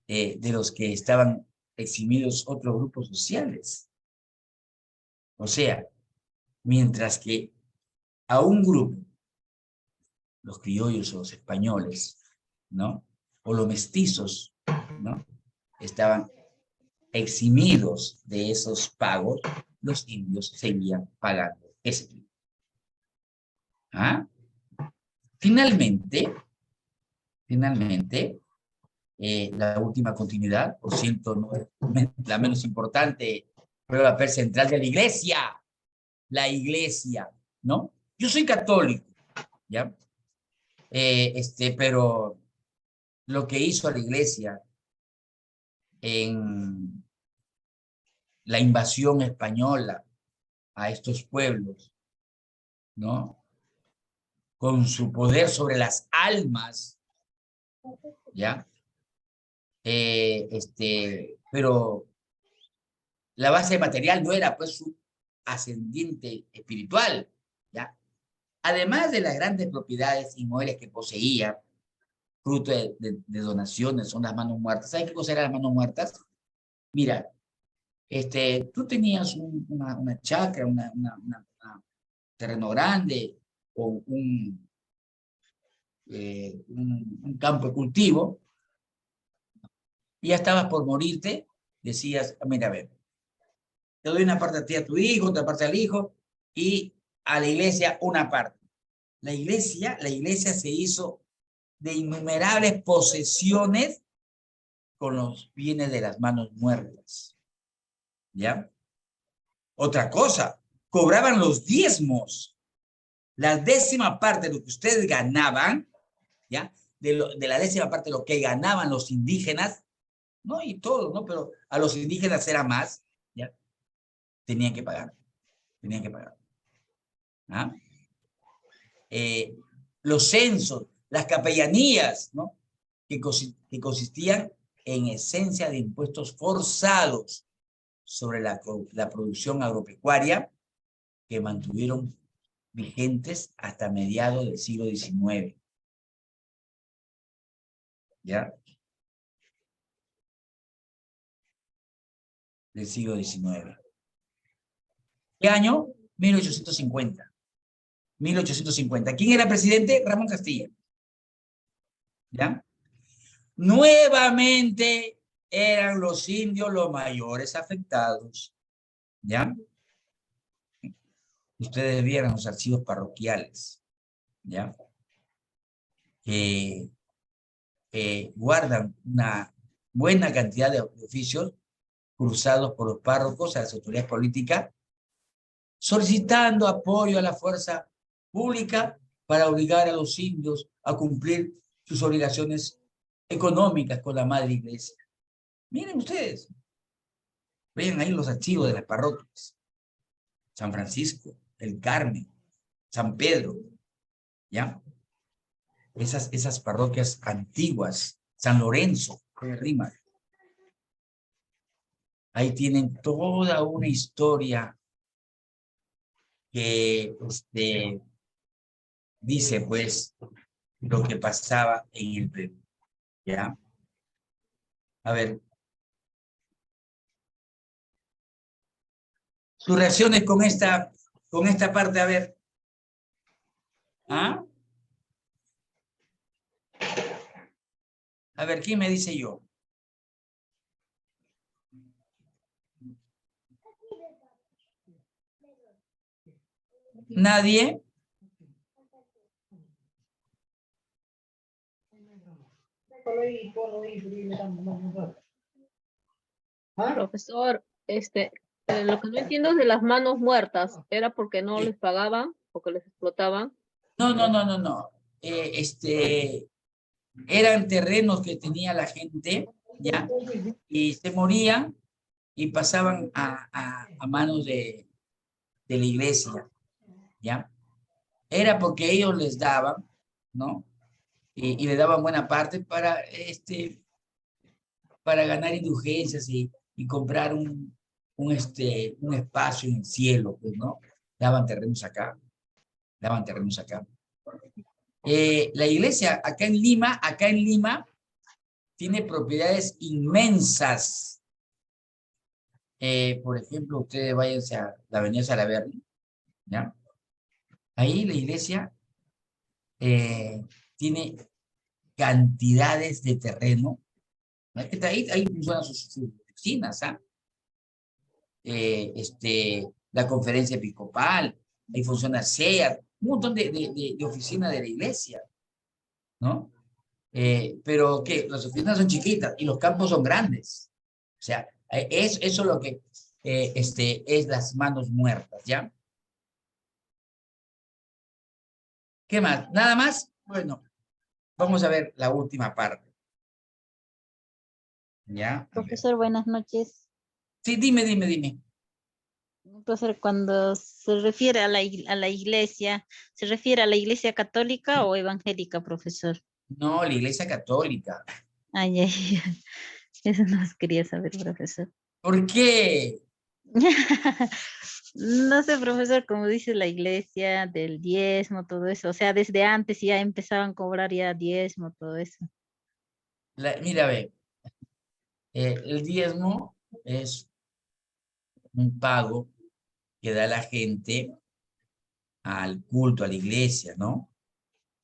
De los que estaban eximidos otros grupos sociales. O sea, mientras que a un grupo, los criollos o los españoles, ¿no? O los mestizos, ¿no? Estaban eximidos de esos pagos, los indios seguían pagando ese tipo. ¿Ah? Finalmente, la última continuidad, por cierto, no es la menos importante, fue el papel central de la iglesia, ¿no? Yo soy católico, ¿ya? Pero lo que hizo la iglesia en la invasión española a estos pueblos, ¿no? Con su poder sobre las almas, ¿ya? Pero la base material no era pues su ascendiente espiritual, ¿ya? Además de las grandes propiedades inmuebles que poseía, fruto de donaciones, son las manos muertas. ¿Sabes qué cosa eran las manos muertas? Mira, tú tenías una chacra, un terreno grande, o un campo de cultivo, y ya estabas por morirte, decías, mira, a ver, te doy una parte a ti, a tu hijo, otra parte al hijo, y a la iglesia una parte. La iglesia se hizo de innumerables posesiones con los bienes de las manos muertas. ¿Ya? Otra cosa, cobraban los diezmos. La 10ª parte de lo que ustedes ganaban, ¿ya? De la 10ª parte de lo que ganaban los indígenas, no, y todo, ¿no? Pero a los indígenas era más, ¿ya? Tenían que pagar. ¿Ah? Los censos, las capellanías, ¿no? Que consistían en esencia de impuestos forzados sobre la producción agropecuaria que mantuvieron vigentes hasta mediados del siglo XIX. ¿Ya? Del siglo XIX. ¿Qué año? 1850. 1850. ¿Quién era presidente? Ramón Castilla. ¿Ya? Nuevamente eran los indios los mayores afectados. ¿Ya? Ustedes vieron los archivos parroquiales, ¿ya? Que guardan una buena cantidad de oficios cruzados por los párrocos a las autoridades políticas, solicitando apoyo a la fuerza pública para obligar a los indios a cumplir sus obligaciones económicas con la madre iglesia. Miren ustedes, vean ahí los archivos de las parroquias. San Francisco, el Carmen, San Pedro, ¿ya? Esas parroquias antiguas, San Lorenzo, Rima. Ahí tienen toda una historia que dice, pues, lo que pasaba en el Perú, ¿ya? A ver. Tus reacciones con esta parte, a ver. ¿Ah? A ver, ¿quién me dice yo? ¿Nadie? Profesor, lo que no entiendo es de las manos muertas. ¿Era porque no les pagaban? ¿Porque les explotaban? No. Eran terrenos que tenía la gente, ¿ya? Y se morían y pasaban a manos de la iglesia, ¿ya? Era porque ellos les daban, ¿no? Y le daban buena parte para ganar indulgencias y comprar un espacio en el cielo, pues, ¿no? Daban terrenos acá. La iglesia acá en Lima, tiene propiedades inmensas. Por ejemplo, ustedes váyanse a la avenida Salaverry, ¿ya? Ahí la iglesia tiene cantidades de terreno. Ahí funcionan sus oficinas, ¿ah? La conferencia episcopal, ahí funciona SEAT, un montón de oficinas de la iglesia, ¿no? Pero que las oficinas son chiquitas y los campos son grandes. O sea, eso es lo que es las manos muertas, ¿ya? ¿Qué más? ¿Nada más? Bueno, vamos a ver la última parte. ¿Ya? Profesor, buenas noches. Sí, dime. Profesor, cuando se refiere a la iglesia, ¿se refiere a la iglesia católica o evangélica, profesor? No, la iglesia católica. Ay. Eso no quería saber, profesor. ¿Por qué? No sé, profesor, como dice la iglesia, del diezmo, todo eso. O sea, desde antes ya empezaban a cobrar ya diezmo, todo eso. Mira, ve, el diezmo es un pago que da la gente al culto, a la iglesia, ¿no?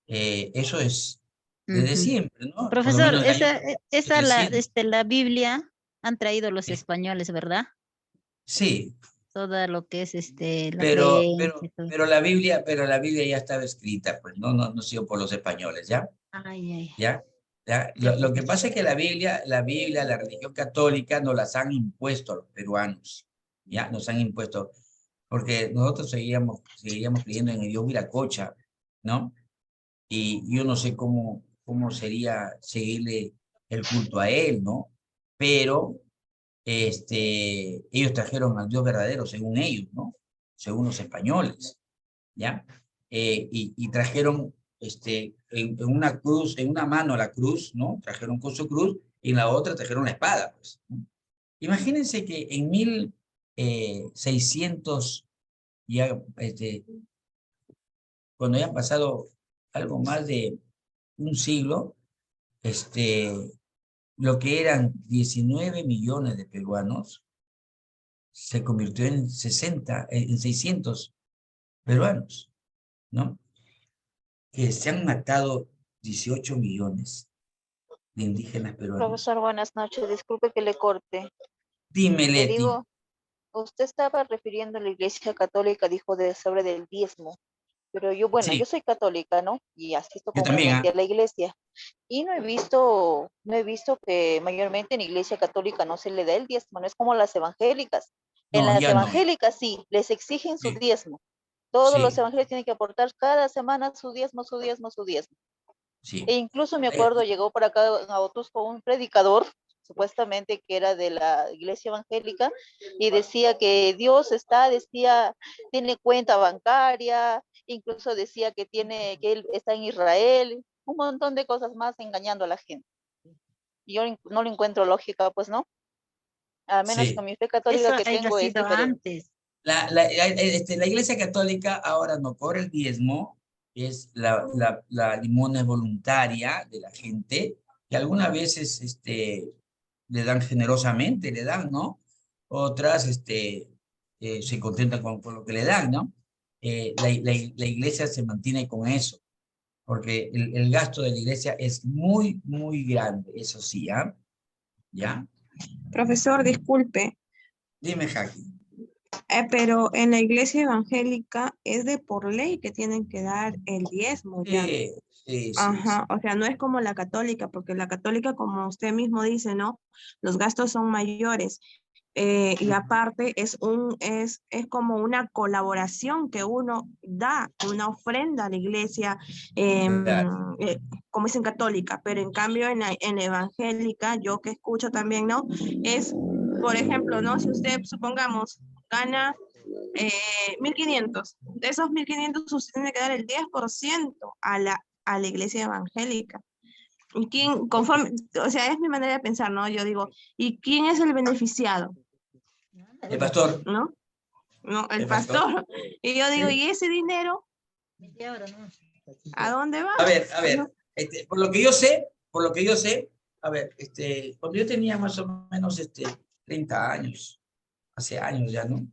Eso es desde siempre, ¿no? Por lo Profesor, menos la Biblia han traído los españoles, ¿verdad? Sí. Todo lo que es la pero la Biblia ya estaba escrita, pues no sido por los españoles, ¿ya? ¿Ya? Lo que pasa es que la Biblia, la religión católica nos las han impuesto a los peruanos, ¿ya? Nos han impuesto, porque nosotros seguíamos creyendo en el Dios Viracocha, ¿no? Y yo no sé cómo sería seguirle el culto a él, ¿no? Pero ellos trajeron al Dios verdadero, según ellos, ¿no? Según los españoles, ¿ya? Y trajeron en una cruz, en una mano la cruz, ¿no? Trajeron con su cruz y en la otra trajeron la espada, pues, ¿no? Imagínense que en 1600, ya, cuando hayan pasado algo más de un siglo, lo que eran 19 millones de peruanos se convirtió en 600 peruanos, ¿no? Que se han matado 18 millones de indígenas peruanos. Profesor, buenas noches. Disculpe que le corte. Dime, Le Leti. digo, usted estaba refiriendo a la Iglesia Católica, dijo sobre del diezmo. Pero yo, bueno, Sí. yo soy católica, ¿no? Y asisto Yo también, comúnmente a la iglesia. Y no he visto que mayormente en la Iglesia Católica no se le da el diezmo, no es como las evangélicas. En No, las ya no. evangélicas sí, les exigen su Sí. diezmo. Todos los Sí. evangélicos tienen que aportar cada semana su diezmo. Sí. E incluso me acuerdo, llegó por acá a Otusco un predicador, supuestamente que era de la iglesia evangélica, y decía que Dios tiene cuenta bancaria, incluso decía que él está en Israel, un montón de cosas más engañando a la gente. Y yo no le encuentro lógica, pues, ¿no? Al menos Sí. con mi fe católica que tengo es diferente. Antes. La iglesia católica ahora no cobra el diezmo, es la limosna voluntaria de la gente, que algunas veces le dan generosamente, le dan, ¿no? Otras, se contentan con lo que le dan, ¿no? La iglesia se mantiene con eso, porque el gasto de la iglesia es muy, muy grande, eso sí, ¿ah? ¿Ya? Profesor, disculpe, Dime, Jackie. pero en la iglesia evangélica es de por ley que tienen que dar el diezmo ya. Sí. Ajá, o sea, no es como la católica, porque la católica, como usted mismo dice, ¿no? Los gastos son mayores. Y aparte es como una colaboración que uno da, una ofrenda a la iglesia, Claro. como es en católica, pero en cambio en evangélica, yo que escucho también, ¿no? Es, por ejemplo, ¿no? Si usted, supongamos, gana 1.500, de esos 1.500 usted tiene que dar el 10% a la iglesia evangélica. ¿Y quién, conforme, o sea, es mi manera de pensar, ¿no? Yo digo, ¿y quién es el beneficiado? El pastor. ¿No? No, el El pastor. pastor. Y yo digo, Sí. ¿y ese dinero? ¿A dónde va? A ver, por lo que yo sé, a ver, cuando yo tenía más o menos 30 años, hace años ya, ¿no?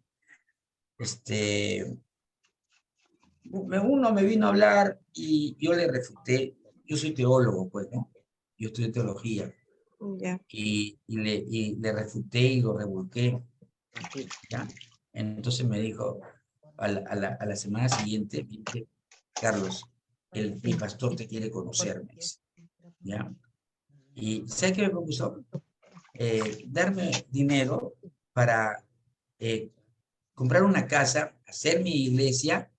Uno me vino a hablar y yo le refuté. Yo soy teólogo, pues, ¿no? Yo estudié teología. Ya. Y le refuté y lo revolqué, ¿ya? Entonces me dijo, a la semana siguiente, me dice, Carlos, mi pastor te quiere conocer, me dice, ¿ya? Y ¿sabes qué me propuso? Darme dinero para comprar una casa, hacer mi iglesia,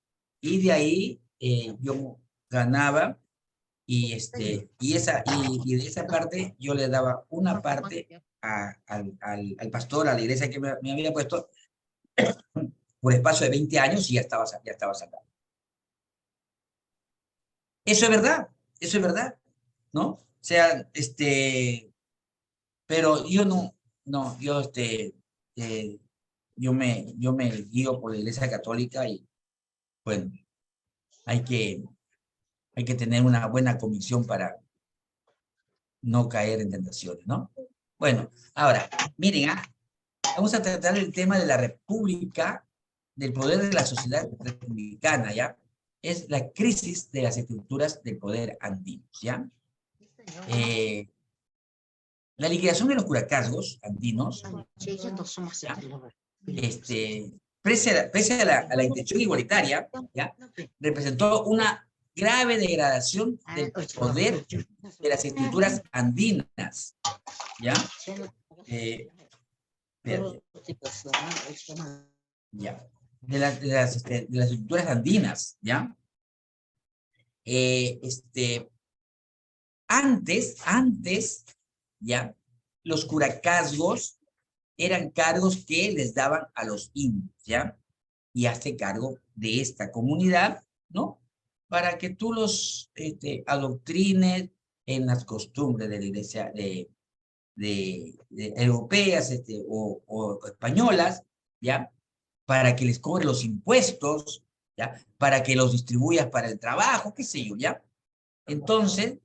y de ahí yo ganaba, y de esa parte yo le daba una parte al pastor, a la iglesia que me había puesto, por espacio de 20 años, y ya estaba sacado. Eso es verdad, ¿no? O sea, pero yo no, yo me guío por la iglesia católica, y bueno, hay que tener una buena convicción para no caer en tentaciones, ¿no? Bueno, ahora, miren, vamos a tratar el tema de la república, del poder de la sociedad republicana, ¿ya? Es la crisis de las estructuras del poder andinos, ¿ya? La liquidación de los curacazgos andinos, ¿ya? Pese a la intención igualitaria, ¿ya? Representó una grave degradación del poder de las estructuras andinas, ¿ya? Ya. De las estructuras andinas, ¿ya? Antes, ¿ya? Los curacazgos eran cargos que les daban a los indios, ¿ya? Y hazte cargo de esta comunidad, ¿no? Para que tú los adoctrines en las costumbres de la iglesia de europeas o españolas, ¿ya? Para que les cobre los impuestos, ¿ya? Para que los distribuyas para el trabajo, qué sé yo, ¿ya? Entonces,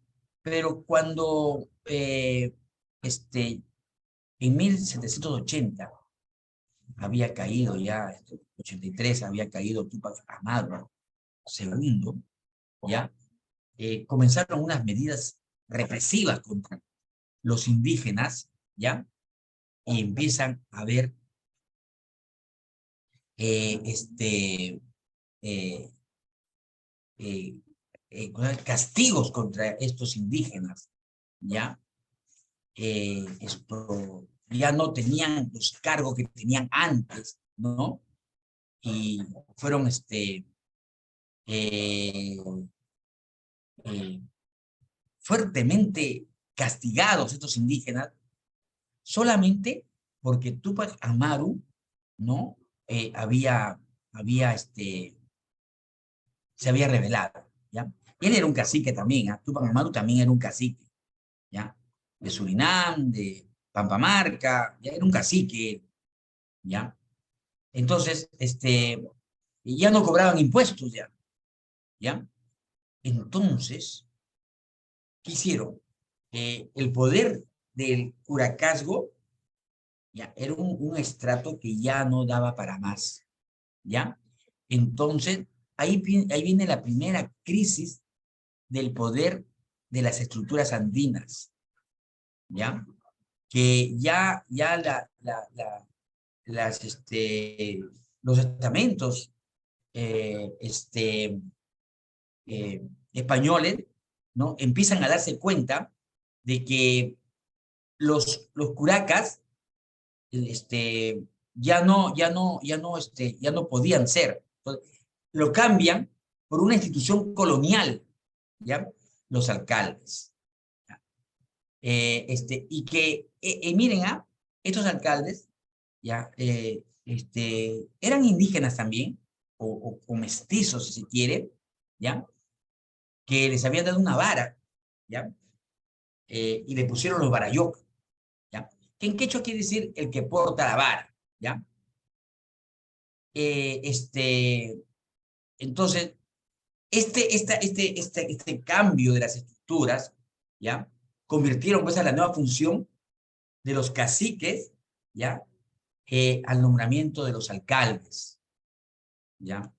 pero cuando en 1780 había caído ya, 83 había caído Túpac Amaru II, ¿ya? Comenzaron unas medidas represivas contra los indígenas, ¿ya? Y empiezan a haber castigos contra estos indígenas, ¿ya? Ya no tenían los cargos que tenían antes, ¿no? Y fueron fuertemente castigados estos indígenas, solamente porque Túpac Amaru, ¿no? Se había rebelado, ¿ya? Él era un cacique también, ¿eh? Túpac Amaru también era un cacique, ¿ya? De Surinam, de Pampamarca, ya era un cacique, ¿ya? Entonces, ya no cobraban impuestos, ¿ya? Entonces, ¿qué hicieron? El poder del curacazgo, ya, era un estrato que ya no daba para más, ¿ya? Entonces, ahí viene la primera crisis del poder de las estructuras andinas, ¿ya? Que los estamentos españoles, ¿no? Empiezan a darse cuenta de que los curacas ya no podían ser. Entonces, lo cambian por una institución colonial, ¿ya? Los alcaldes. Y que, miren, estos alcaldes, ¿ya? Eran indígenas también, o mestizos, si se quiere, ¿ya? Que les habían dado una vara, ¿ya? Y le pusieron los barayoc, ¿ya? Que en quechua quiere decir el que porta la vara, ¿ya? Entonces, este cambio de las estructuras, ¿ya? Convirtieron pues a la nueva función de los caciques, ¿ya? Al nombramiento de los alcaldes, ¿ya?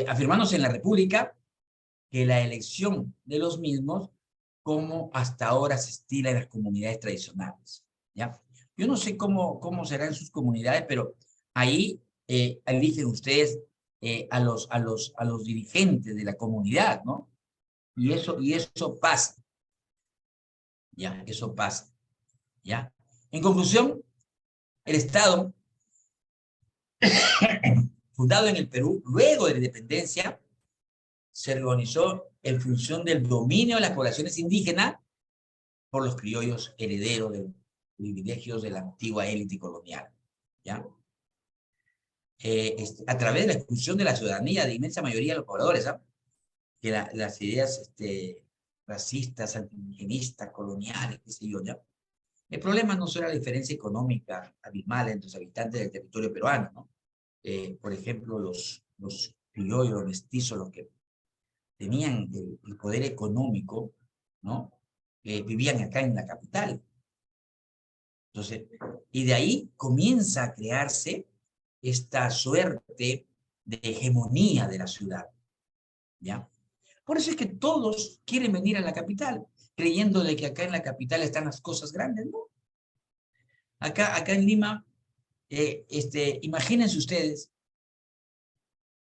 Afirmándose en la República que la elección de los mismos, como hasta ahora se estila en las comunidades tradicionales, ¿ya? Yo no sé cómo será en sus comunidades, pero ahí eligen ustedes a los dirigentes de la comunidad, ¿no? Y eso pasa, ¿ya? Eso pasa, ¿ya? En conclusión, el Estado, fundado en el Perú, luego de la independencia, se organizó en función del dominio de las poblaciones indígenas por los criollos herederos de los privilegios de la antigua élite colonial, ¿ya? A través de la exclusión de la ciudadanía de inmensa mayoría de los pobladores, ¿ah? Que las ideas racistas, antiindigenistas, coloniales, qué sé yo, ¿ya? El problema no solo era la diferencia económica abismal entre los habitantes del territorio peruano, ¿no? Por ejemplo, los criollos, los mestizos, los que tenían el poder económico, ¿no? Vivían acá en la capital. Entonces, y de ahí comienza a crearse esta suerte de hegemonía de la ciudad, ¿ya? Por eso es que todos quieren venir a la capital, creyendo de que acá en la capital están las cosas grandes, ¿no? Acá en Lima, imagínense ustedes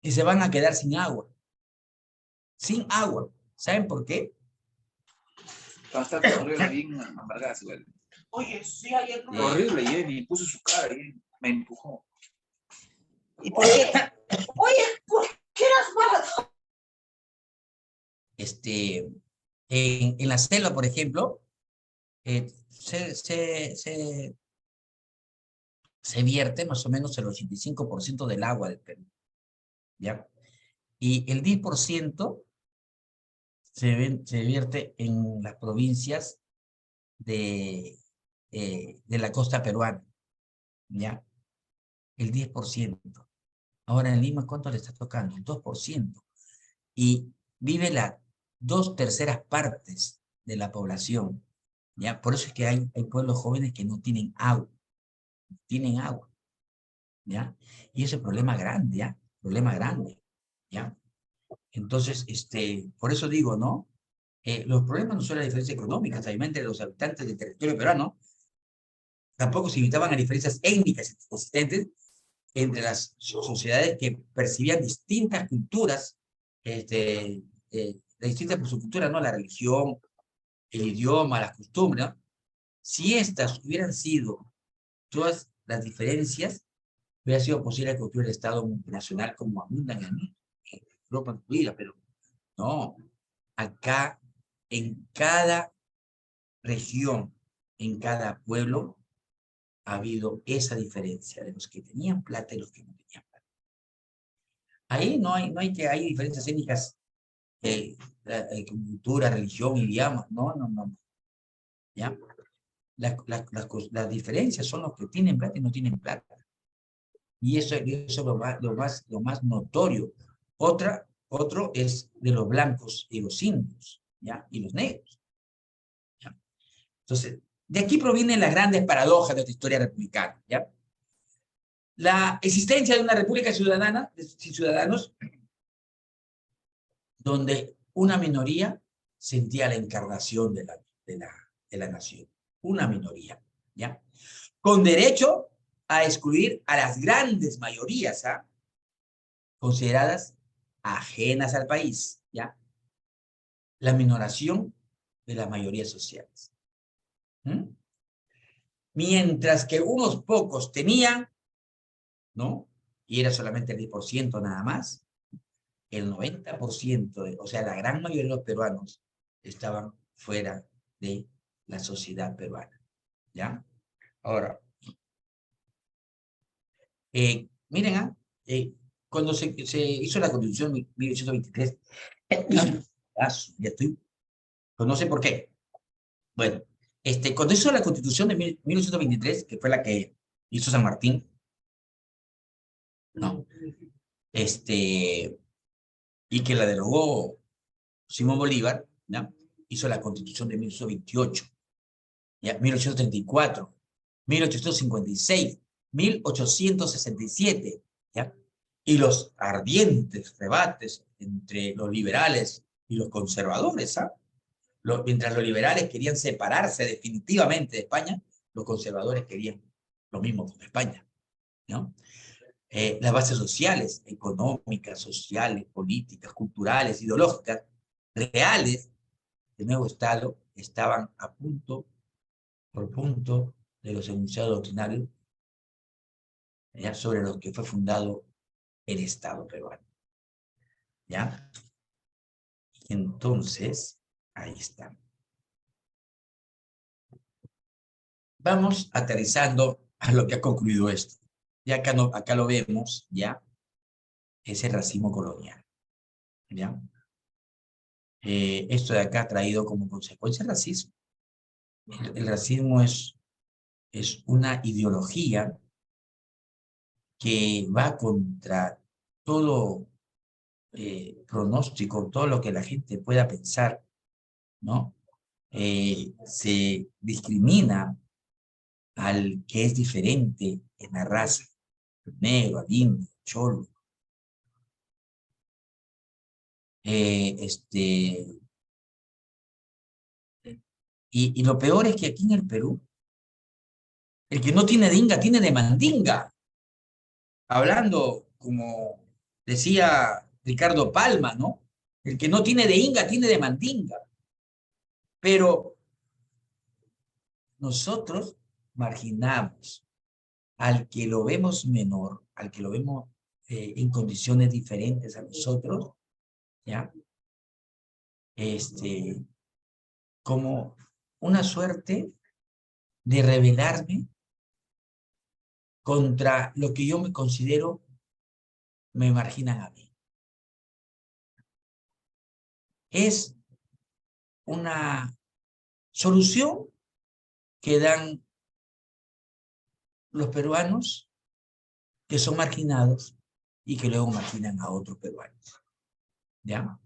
que se van a quedar sin agua. Sin agua. ¿Saben por qué? Bastante horrible, bien amargada. Oye, sí, ayer horrible, Jenny puso su cara y me empujó. ¿Y por qué? Oye, ¿por qué eras mala? En la selva, por ejemplo, se vierte más o menos el 85% del agua del Perú, ¿ya? Y el 10% se vierte en las provincias de la costa peruana, ¿ya? El 10%. Ahora en Lima, ¿cuánto le está tocando? El 2%. Y vive las 2/3 partes de la población, ¿ya? Por eso es que hay pueblos jóvenes que no tienen agua. Tienen agua, ¿ya? Y ese problema grande, ¿ya? Problema grande, ¿ya? Entonces, por eso digo, ¿no? Los problemas no son las diferencias económicas, obviamente los habitantes del territorio peruano tampoco se limitaban a diferencias étnicas existentes entre las sociedades que percibían distintas culturas, distintas por su cultura, ¿no? La religión, el idioma, las costumbres, ¿no? Si estas hubieran sido todas las diferencias, hubiera sido posible construir el Estado multinacional como abundan en Europa incluida, pero no. Acá, en cada región, en cada pueblo, ha habido esa diferencia de los que tenían plata y los que no tenían plata. Ahí no hay diferencias étnicas, cultura, religión, idioma, no. ¿Ya? Las diferencias son los que tienen plata y no tienen plata. Y eso es lo más notorio. Otro es de los blancos y los indios, ¿ya? Y los negros, ¿ya? Entonces, de aquí provienen las grandes paradojas de nuestra historia republicana, ¿ya? La existencia de una república ciudadana, sin ciudadanos, donde una minoría sentía la encarnación de la nación. Una minoría, ¿ya? Con derecho a excluir a las grandes mayorías, ¿ah? Consideradas ajenas al país, ¿ya? La minoración de las mayorías sociales. Mientras que unos pocos tenían, ¿no? Y era solamente el 10% nada más, el 90%, o sea, la gran mayoría de los peruanos estaban fuera de la sociedad peruana, ¿ya? Ahora, miren, cuando se hizo la Constitución de 1823, ya estoy, pues no sé por qué. Bueno, cuando hizo la Constitución de 1823, que fue la que hizo San Martín, ¿no? Y que la derogó Simón Bolívar, ¿no? Hizo la Constitución de 1828, ¿ya? 1834, 1856, 1867, ¿ya? Y los ardientes debates entre los liberales y los conservadores, ¿ah? Mientras los liberales querían separarse definitivamente de España, los conservadores querían lo mismo con España, ¿no? Las bases sociales, económicas, sociales, políticas, culturales, ideológicas, reales del nuevo Estado estaban a punto por punto de los enunciados doctrinarios, ¿ya? Sobre los que fue fundado el Estado peruano, ¿ya? Entonces, ahí está. Vamos aterrizando a lo que ha concluido esto. Ya acá lo vemos, ¿ya? Es el racismo colonial, ¿ya? Esto de acá ha traído como consecuencia el racismo. El racismo es una ideología que va contra todo pronóstico, todo lo que la gente pueda pensar, ¿no? Se discrimina al que es diferente en la raza, al negro, al indio, al cholo. Y lo peor es que aquí en el Perú, el que no tiene de inga, tiene de mandinga. Hablando, como decía Ricardo Palma, ¿no? El que no tiene de inga, tiene de mandinga. Pero nosotros marginamos al que lo vemos menor, al que lo vemos en condiciones diferentes a nosotros, ¿ya? Como una suerte de rebelarme contra lo que yo me considero me marginan a mí. Es una solución que dan los peruanos que son marginados y que luego marginan a otros peruanos, ¿ya?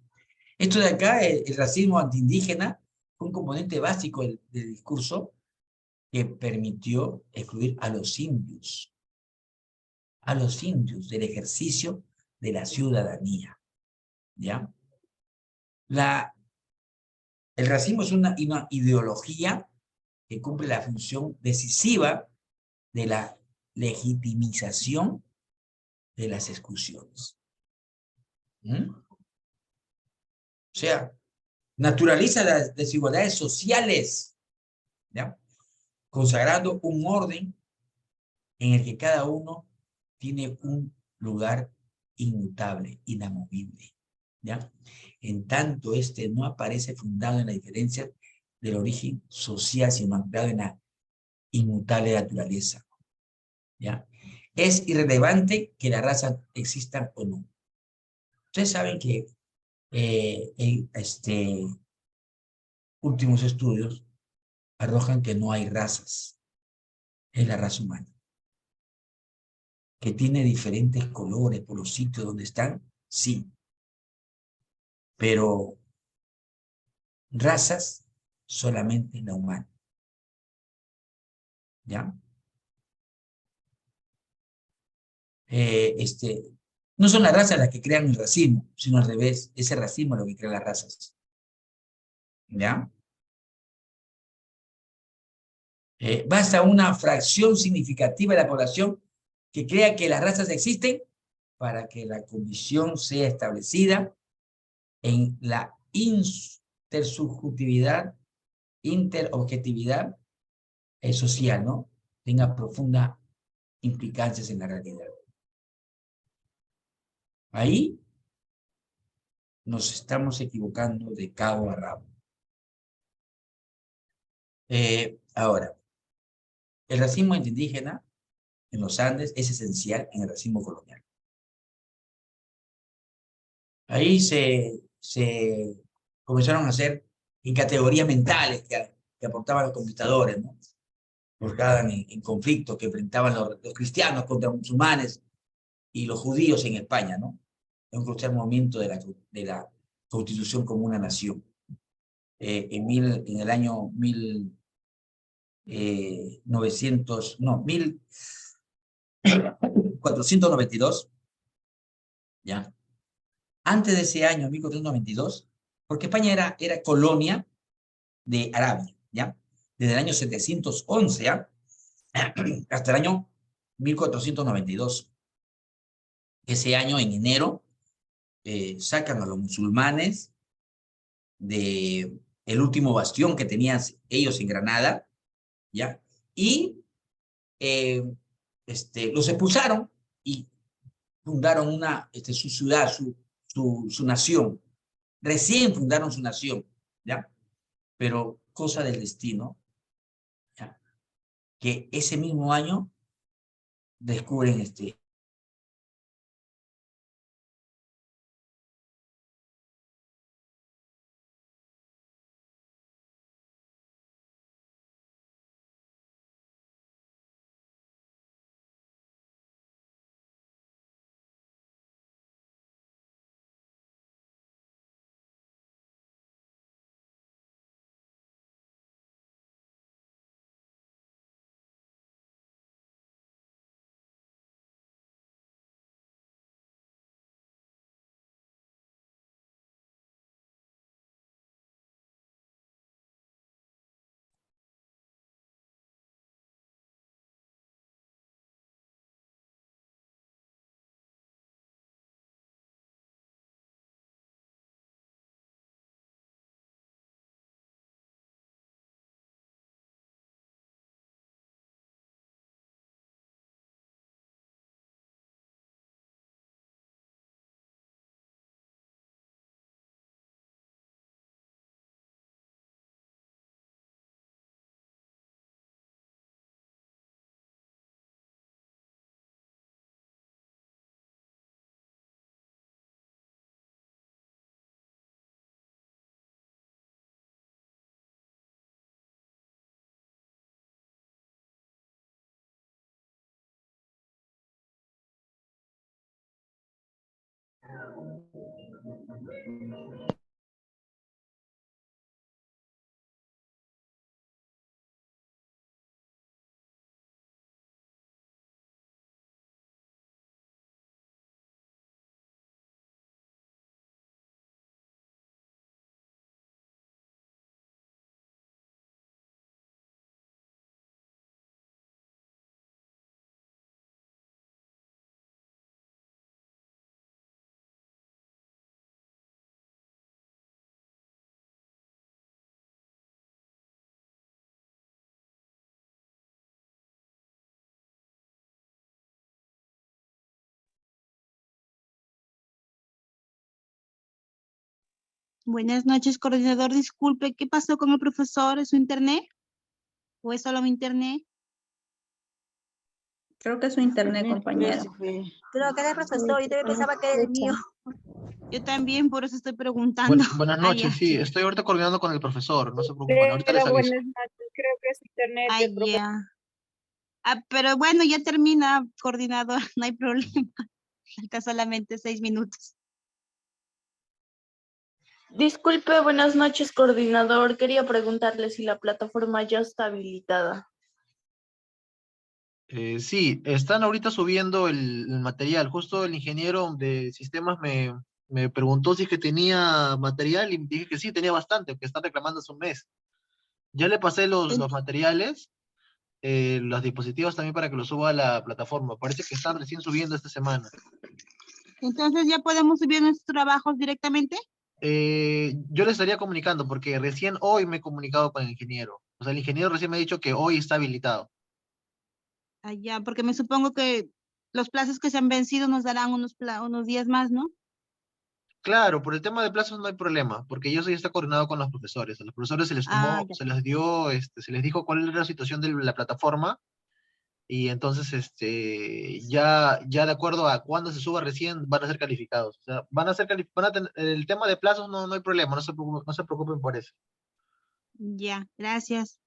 Esto de acá, el racismo antiindígena, fue un componente básico del discurso que permitió excluir a los indios del ejercicio de la ciudadanía, ¿ya? El racismo es una ideología que cumple la función decisiva de la legitimización de las exclusiones. O sea, naturaliza las desigualdades sociales, ¿ya? Consagrando un orden en el que cada uno tiene un lugar inmutable, inamovible, ¿ya? En tanto, no aparece fundado en la diferencia del origen social, sino anclado en la inmutable naturaleza, ¿ya? Es irrelevante que la raza exista o no. Ustedes saben que últimos estudios arrojan que no hay razas, es la raza humana, que tiene diferentes colores por los sitios donde están, sí, pero razas solamente la humana. ¿Ya? No son las razas las que crean el racismo, sino al revés, ese racismo es lo que crea las razas. ¿Ya? Basta una fracción significativa de la población que crea que las razas existen para que la condición sea establecida en la intersubjetividad, interobjetividad social, ¿no? Tenga profunda implicancias en la realidad. Ahí nos estamos equivocando de cabo a rabo. Ahora, el racismo indígena en los Andes es esencial en el racismo colonial. Ahí se comenzaron a hacer en categorías mentales que aportaban los conquistadores, ¿no? Buscaban en conflictos que enfrentaban los cristianos contra los musulmanes y los judíos en España, ¿no? En un crucial momento de la constitución como una nación. En el año 1492, ¿ya? Antes de ese año, 1492, porque España era colonia de Arabia, ¿ya? Desde el año 711, ¿ya? Hasta el año 1492. Ese año, en enero, sacan a los musulmanes de el último bastión que tenían ellos en Granada, ¿ya? Y los expulsaron y fundaron su ciudad, su nación. Recién fundaron su nación, ¿ya? Pero cosa del destino, ¿ya? Que ese mismo año descubren Buenas noches, coordinador. Disculpe, ¿qué pasó con el profesor? ¿Es su internet? ¿O es solo mi internet? Creo que es su internet, compañero. Creo que era el profesor. Yo también pensaba que era el mío. Yo también, por eso estoy preguntando. Buenas Ah, ya. noches, sí, estoy ahorita coordinando con el profesor, no se preocupen, ahorita les Pero aviso. buenas noches, creo que es internet Ah, de profesor. ya. Ah, pero bueno, ya termina, coordinador, no hay problema. Falta solamente 6 minutos. Disculpe, buenas noches, coordinador. Quería preguntarle si la plataforma ya está habilitada. Sí, están ahorita subiendo el material. Justo el ingeniero de sistemas me preguntó si es que tenía material y dije que sí, tenía bastante, que están reclamando hace un mes. Ya le pasé los materiales, los dispositivos también para que los suba a la plataforma. Parece que están recién subiendo esta semana. Entonces ya podemos subir nuestros trabajos directamente. Yo le estaría comunicando porque recién hoy me he comunicado con el ingeniero. O sea, el ingeniero recién me ha dicho que hoy está habilitado. Allá, porque me supongo que los plazos que se han vencido nos darán unos días más, ¿no? Claro, por el tema de plazos no hay problema, porque eso ya está coordinado con los profesores. A los profesores se les tomó, Ya. se les dio, se les dijo cuál era la situación de la plataforma, y entonces, ya de acuerdo a cuándo se suba recién, van a ser calificados. O sea, el tema de plazos no hay problema, no se preocupen por eso. Ya, gracias.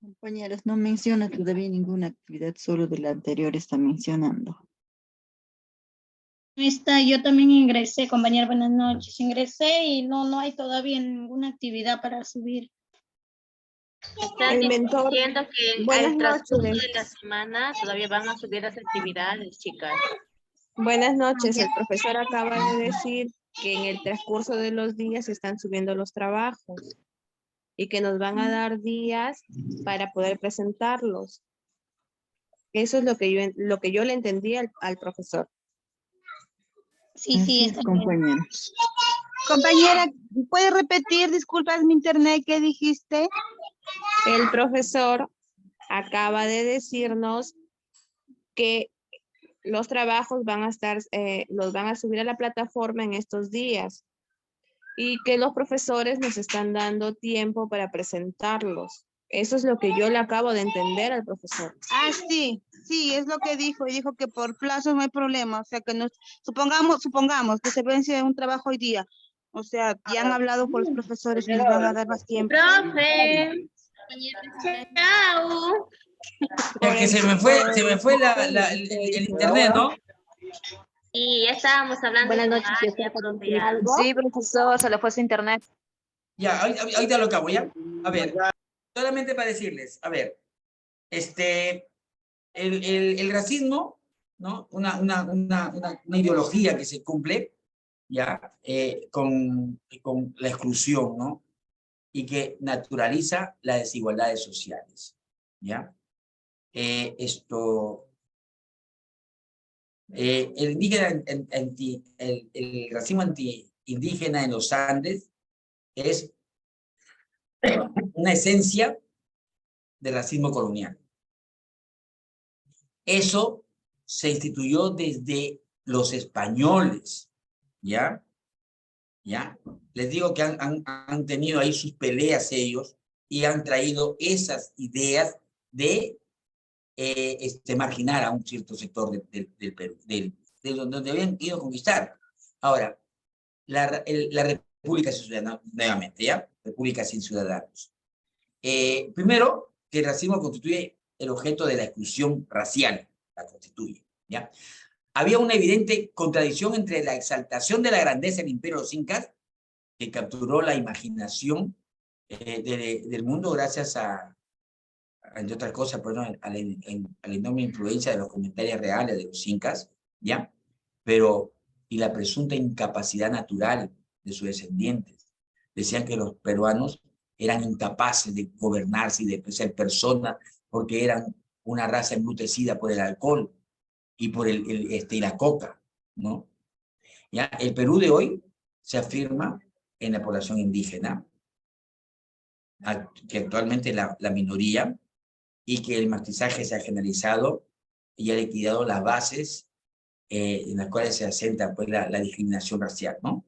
Compañeros, no menciona todavía ninguna actividad, solo de la anterior está mencionando. Yo también ingresé, compañera, buenas noches. Ingresé y no hay todavía ninguna actividad para subir. El Están mentor, diciendo que buenas al transcurso noches. de la semana todavía van a subir las actividades, chicas. Buenas noches, el profesor acaba de decir que en el transcurso de los días se están subiendo los trabajos y que nos van a dar días para poder presentarlos. Eso es lo que yo le entendí al profesor. Sí, está bien. Compañeros. Compañera, ¿puedes repetir? Disculpas mi internet, ¿qué dijiste? El profesor acaba de decirnos que los trabajos van a estar, los van a subir a la plataforma en estos días y que los profesores nos están dando tiempo para presentarlos. Eso es lo que yo le acabo de entender al profesor. Sí, es lo que dijo, y dijo que por plazos no hay problema, o sea que supongamos que se vence un trabajo hoy día, o sea, ya han hablado con los profesores y nos van a dar más tiempo. ¡Profe! ¡Chao! Es que se me fue el internet, ¿no? Y ya estábamos hablando. Buenas noches, de ¿desea algo. algo? Sí, profesor, se le fue su internet. Ya, ahorita lo acabo, ¿ya? A ver, solamente para decirles, a ver, el racismo, ¿no? Una ideología que se cumple, ¿ya? Con la exclusión, ¿no? Y que naturaliza las desigualdades sociales, ¿ya? El racismo anti-indígena en los Andes es una esencia de racismo colonial. Eso se instituyó desde los españoles, ¿ya? Les digo que han tenido ahí sus peleas ellos y han traído esas ideas de marginar a un cierto sector del Perú, de donde habían ido a conquistar. Ahora, la República sin ciudadanos, nuevamente, ¿ya? República sin ciudadanos. Primero, que el racismo constituye el objeto de la exclusión racial, la constituye, ¿ya? Había una evidente contradicción entre la exaltación de la grandeza del imperio de los incas, que capturó la imaginación del mundo gracias entre otras cosas, pues, ¿no? a la enorme influencia de los comentarios reales de los incas, ¿ya? Y la presunta incapacidad natural de sus descendientes. Decían que los peruanos eran incapaces de gobernarse y de ser personas porque eran una raza embrutecida por el alcohol y por la coca, ¿no? ¿Ya? El Perú de hoy se afirma en la población indígena, que actualmente es la minoría, y que el mestizaje se ha generalizado y ha liquidado las bases en las cuales se asenta, pues, la discriminación racial, ¿no?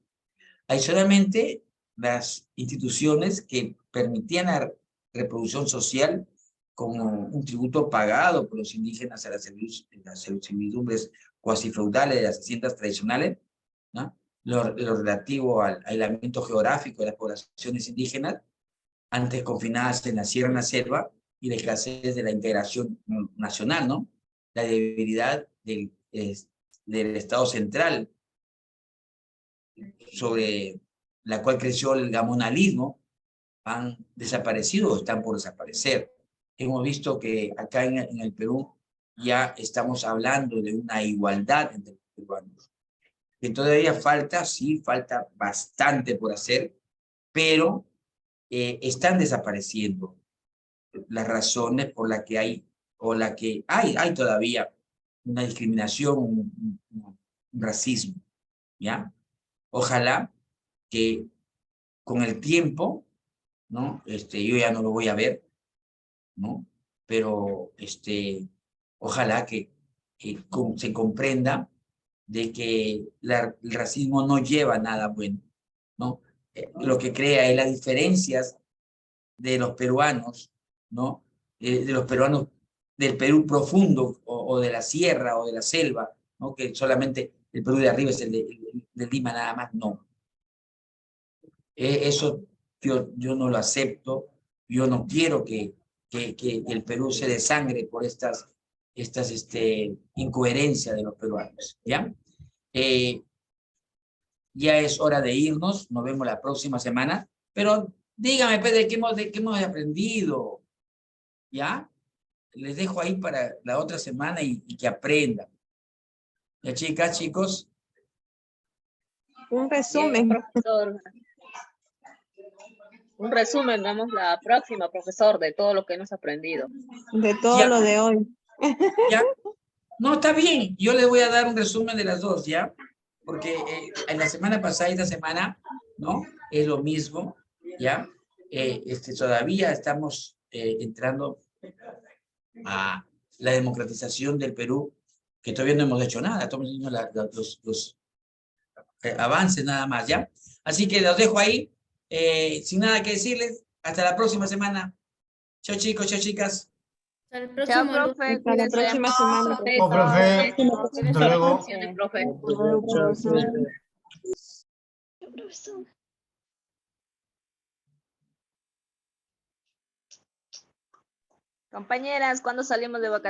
Adicionalmente, las instituciones que permitían la reproducción social como un tributo pagado por los indígenas a las servidumbres cuasi feudales de las haciendas tradicionales, ¿no? Lo relativo al aislamiento geográfico de las poblaciones indígenas, antes confinadas en la sierra y en la selva, y la escasez de la integración nacional, ¿no? La debilidad del Estado central, sobre la cual creció el gamonalismo, han desaparecido o están por desaparecer. Hemos visto que acá en el Perú ya estamos hablando de una igualdad entre los peruanos. Que todavía falta, sí, falta bastante por hacer, pero están desapareciendo las razones por las que hay, o la que hay todavía una discriminación, un racismo, ¿ya? Ojalá que con el tiempo, ¿no? Yo ya no lo voy a ver, ¿no? Pero ojalá que se comprenda de que el racismo no lleva a nada bueno, ¿no? Lo que crea es las diferencias de los peruanos, ¿no? De los peruanos del Perú profundo o de la sierra o de la selva, ¿no? Que solamente el Perú de arriba es el de Lima nada más, no. Eso yo no lo acepto, yo no quiero que el Perú se desangre por estas incoherencias de los peruanos, ¿ya? Ya es hora de irnos, nos vemos la próxima semana, pero dígame, pues, de qué hemos aprendido, ¿ya? Les dejo ahí para la otra semana y que aprendan. ¿Ya, chicas, chicos? Un resumen. Bien, profesor. Un resumen, damos la próxima, profesor, de todo lo que hemos aprendido. De todo lo de hoy. ¿Ya? No, está bien. Yo les voy a dar un resumen de las dos, ¿ya? Porque en la semana pasada y esta semana, ¿no? Es lo mismo, ¿ya? Todavía estamos entrando a la democratización del Perú, que todavía no hemos hecho nada, estamos haciendo los avances nada más, ¿ya? Así que los dejo ahí, sin nada que decirles. Hasta la próxima semana. Chao, chicos, chao, chicas. Hasta el Chao, próximo lunes. profe. Hasta la próxima semana. Profesor, profe. cuídense Hasta las luego. vacaciones, profe. Compañeras, ¿cuándo salimos de vacaciones?